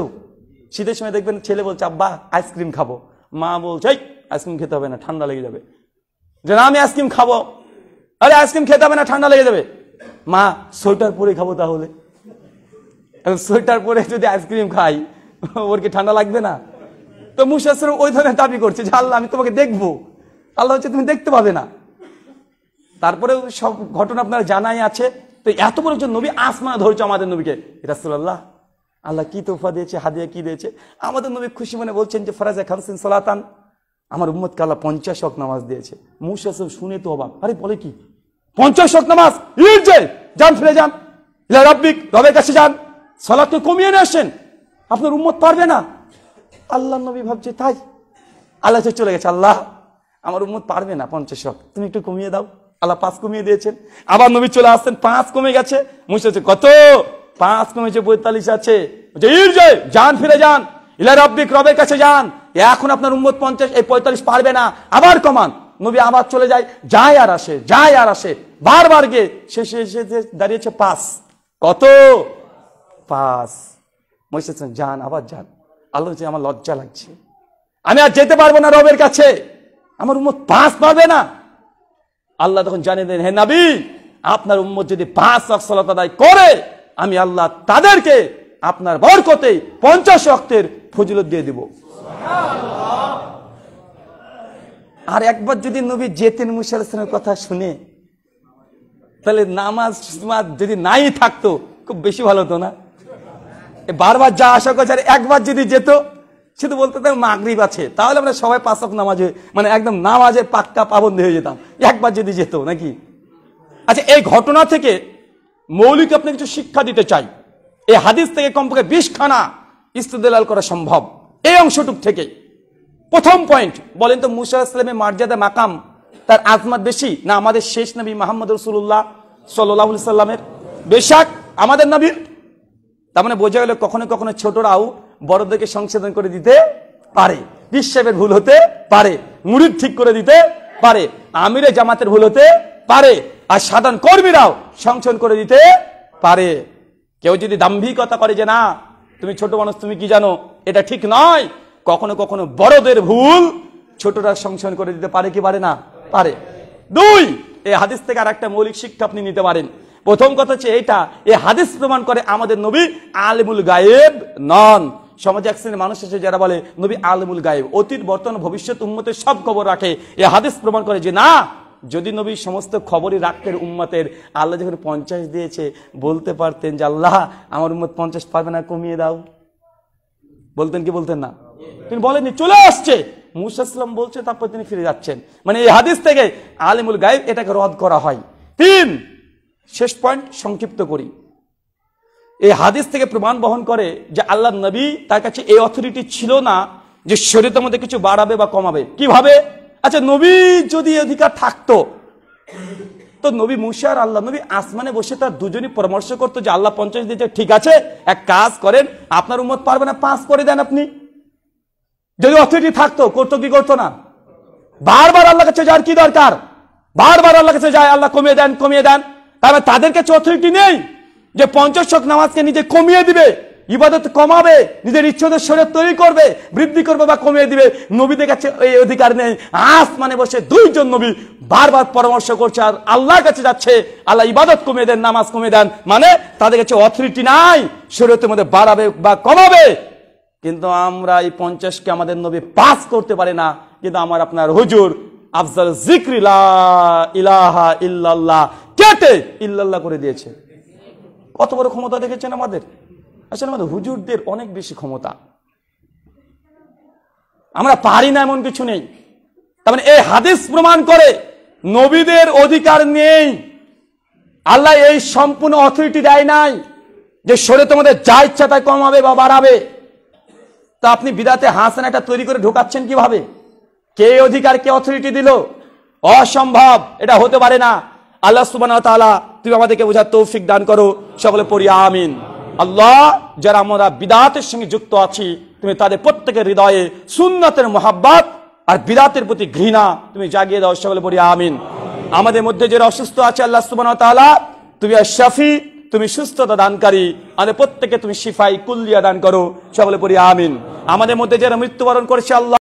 শীতের সময় দেখবেন ছেলে বলছে আব্বা আইসক্রিম খাবো, মা বলছে এই আইসক্রিম খেতে হবে না, ঠান্ডা লেগে যাবে। যে না আমি আইসক্রিম খাবো, আরে আইসক্রিম খেতে হবে না, ঠান্ডা লেগে যাবে। মা সোয়েটার পরে খাবো, তাহলে সোয়েটার পরে যদি আইসক্রিম খাই ওর কি ঠান্ডা লাগবে না? তো মূসা আলাইহিস সালাম ওই ধরনের দাবি করছে যে আল্লাহ আমি তোমাকে দেখবো। আল্লাহ হচ্ছে তুমি দেখতে পাবে না। তারপরে সব ঘটনা আপনার জানাই আছে। তো এত বড় একজন নবী আসমানে ধরেছে আমাদের নবীকে, রাসূলুল্লাহ আল্লাহ কি তোফা দিয়েছে, হাদিয়া কি দিয়েছে। আমাদের নবী খুশি মনে বলছেন যে ফরাজে খামসিন সালাতান, আমার উম্মতকে আল্লাহ 50 ওয়াক্ত নামাজ দিয়েছে। মূসা আলাইহিস সালাম শুনে তো অবাক, আরে বলে কি 50 ওয়াক্ত নামাজ? যান ফিরে যান, ইলা রাব্বিক, রবের কাছে যান, সালাত কমিয়ে নিয়ে আসেন, আপনার উম্মত পারবে না। আল্লাহ নবী ভাবছে তাই, আল্লাহ চলে গেছে, আল্লাহ আমার উম্মত পারবে না 50 ওয়াক্ত, তুমি একটু কমিয়ে দাও। আল্লাহ 5 কমিয়ে দিয়েছেন। আবার নবী চলে আসছেন, 5 কমে গেছে। মূসা হচ্ছে কত? 5 কমেছে 45 আছে। যান ফিরে যান, ইলা রাব্বিক, রবের কাছে যান, এখন আপনার উম্মত 50, এই 45 পারবে না, আবার কমান। নবী আবার চলে যায়, যায় আর আসে, যায় আর আসে, বারবার গিয়ে শেষে এসে দাঁড়িয়েছে 5। কত? 5। মূসা যান, আবার যান। আল্লাহ বলছে আমার লজ্জা লাগছে, আমি আর যেতে পারবো না রবের কাছে, আমার উম্মত 5 পারবে না। আল্লাহ তখন জানিয়ে দেন, হে নবী আপনার উম্মত যদি 5 ওয়াক্ত সালাত আদায় করে, আমি আল্লাহ তাদেরকে আপনার বরকতে 50 ওয়াক্তের ফজিলত দিয়ে দিব। আর একবার যদি নবী যেতেন মুসা আলাইহিস সালামের কথা শুনে, তাহলে নামাজ যদি নাই থাকতো খুব বেশি ভালো হতো না? বারবার যা আশা করছে, আর একবার যদি যেত, শুধু বলতে মাগরিব আছে, তাহলে আমরা সবাই 5 ওয়াক্ত নামাজে মানে একদম নামাজের পাক্কা পাবন্দি হয়ে যেতাম, একবার যদি যেত নাকি। আচ্ছা, এই ঘটনা থেকে মৌলিক আপনি কিছু শিক্ষা দিতে চাই। এই হাদিস থেকে কমপক্ষে 20 খানা ইস্তেদলাল করা সম্ভব এই অংশটুক থেকে। প্রথম পয়েন্ট, বলেন তো মুসা আলাইহিস সালামের মর্যাদা মাকাম, তার আজমত বেশি না আমাদের শেষ নবী মুহাম্মদ রাসূলুল্লাহ সাল্লাল্লাহু আলাইহি সাল্লামের? বেশক আমাদের নবীর। তার মানে বোঝা গেল কখনো কখনো ছোটরাও বড়দেরকে সংশোধন করে দিতে পারে, বিশ্বাসের ভুল হতে পারে, মুরিদ ঠিক করে দিতে পারে, আমিরে জামাতের ভুল হতে পারে, আর সাধারণ কর্মীরাও সংশোধন করে দিতে পারে। কেউ যদি দাম্ভিকতা করে যে না তুমি ছোট মানুষ, তুমি কি জানো, এটা ঠিক নয়। কখনো কখনো বড়দের ভুল ছোটরা সংশোধন করে দিতে পারে কি পারে না? পারে। 2, এই হাদিস থেকে আর একটা মৌলিক শিক্ষা আপনি নিতে পারেন। প্রথম কথা হচ্ছে এইটা, এই হাদিস প্রমাণ করে আমাদের নবী আলিমুল গায়েব নন। সমাজে এক শ্রেণীর মানুষ আছে যারা বলে নবী আলিমুল গায়েব, অতীত বর্তমান ভবিষ্যৎ উম্মতের সব খবর রাখে। এই হাদিস প্রমাণ করে যে না, যদি নবী সমস্ত খবরই রাখতেন উম্মতের, আল্লাহ যখন 50 দিয়েছে বলতে পারতেন যে আল্লাহ আমার উম্মত 50 পারবে না, কমিয়ে দাও। বলতেন কি বলতেন না? তিনি বলেননি, চলে আসছে। মুসা আলাইহিস সালাম বলছে, তারপর তিনি ফিরে যাচ্ছেন। মানে এই হাদিস থেকে আলিমুল গায়েব এটাকে রদ করা হয়। 3, শেষ পয়েন্ট সংক্ষিপ্ত করি। এই হাদিস থেকে প্রমাণ বহন করে যে আল্লাহ নবী তার কাছে এই অথরিটি ছিল না যে শরীয়তের মধ্যে কিছু বাড়াবে বা কমাবে। কিভাবে? আচ্ছা, নবী যদি অধিকার থাকতো তো নবী মুসা আর আল্লাহ নবী আসমানে বসে তার দুজনই পরামর্শ করতো যে আল্লাহ 50 দিয়েছে, ঠিক আছে এক কাজ করেন, আপনার উম্মত পারবে না, 5 করে দেন আপনি। যদি অথরিটি থাকতো, করতো কি করতো না? বারবার আল্লাহ কাছে যাওয়ার কি দরকার? বারবার আল্লাহ কাছে যায়, আল্লাহ কমিয়ে দেন কমিয়ে দেন। তাহলে তাদের কাছে অথরিটি নেই যে 50 ওয়াক্ত নামাজকে নিজে কমিয়ে দিবে, ইবাদত কমাবে, নিজের ইচ্ছাদের শরীয়ত তৈরি করবে, বৃদ্ধি করবে বা কমিয়ে দিবে। নবীদের কাছে এই অধিকার নেই। আসমানে বসে 2 জন নবী বারবার পরামর্শ করছে আর আল্লাহর কাছে যাচ্ছে, আল্লাহ ইবাদত কমিয়ে দেন, নামাজ কমিয়ে দেন। মানে তাদের কাছে অথরিটি নাই শরীয়তের মধ্যে বাড়াবে বা কমাবে। কিন্তু আমরা এই 50কে আমাদের নবী পাস করতে পারে না, কিন্তু আমার আপনার হুজুর আফজাল যিকরি লা ইলাহা ইল্লাল্লাহ কেটে ইল্লাল্লাহ করে দিয়েছে। কত বড় ক্ষমতা দেখেছেন আমাদের। আসলে আমাদের হুজুরদের অনেক বেশি ক্ষমতা, আমরা পারি না এমন কিছু নেই। তার মানে এই হাদিস প্রমাণ করে নবীদের অধিকার নেই, আল্লাহ এই সম্পূর্ণ অথরিটি দেয় নাই যে শরীয়তের মধ্যে যা ইচ্ছা তাই কমাবে বা বাড়াবে। তা আপনি বিদাতে হাসানাটা তৈরি করে ঢোকাচ্ছেন কিভাবে? কে অধিকার, কে অথরিটি দিল? অসম্ভব, এটা হতে পারে না। আল্লাহ সুবহানাহু ওয়া তাআলা তুমি আমাদেরকে বোঝার তৌফিক দান করো, সকলে পড়ি আমিন। আল্লাহ, যারা আমরা বিদাতের সঙ্গে যুক্ত আছি, তুমি তাদের প্রত্যেকের হৃদয়ে সুন্নতের মোহাব্বত আর বিদাতের প্রতি ঘৃণা তুমি জাগিয়ে দাও, সকলে পড়ি আমিন। আমাদের মধ্যে যারা অসুস্থ আছে, আল্লাহ সুবহানাহু ওয়া তাআলা তুমি আশ-শাফি, তুমি সুস্থতা দানকারী, আমাদের প্রত্যেকে তুমি শিফাই কুল্লিয়া দান করো, সকলে পড়ি আমিন। আমাদের মধ্যে যারা মৃত্যুবরণ করেছে আল্লাহ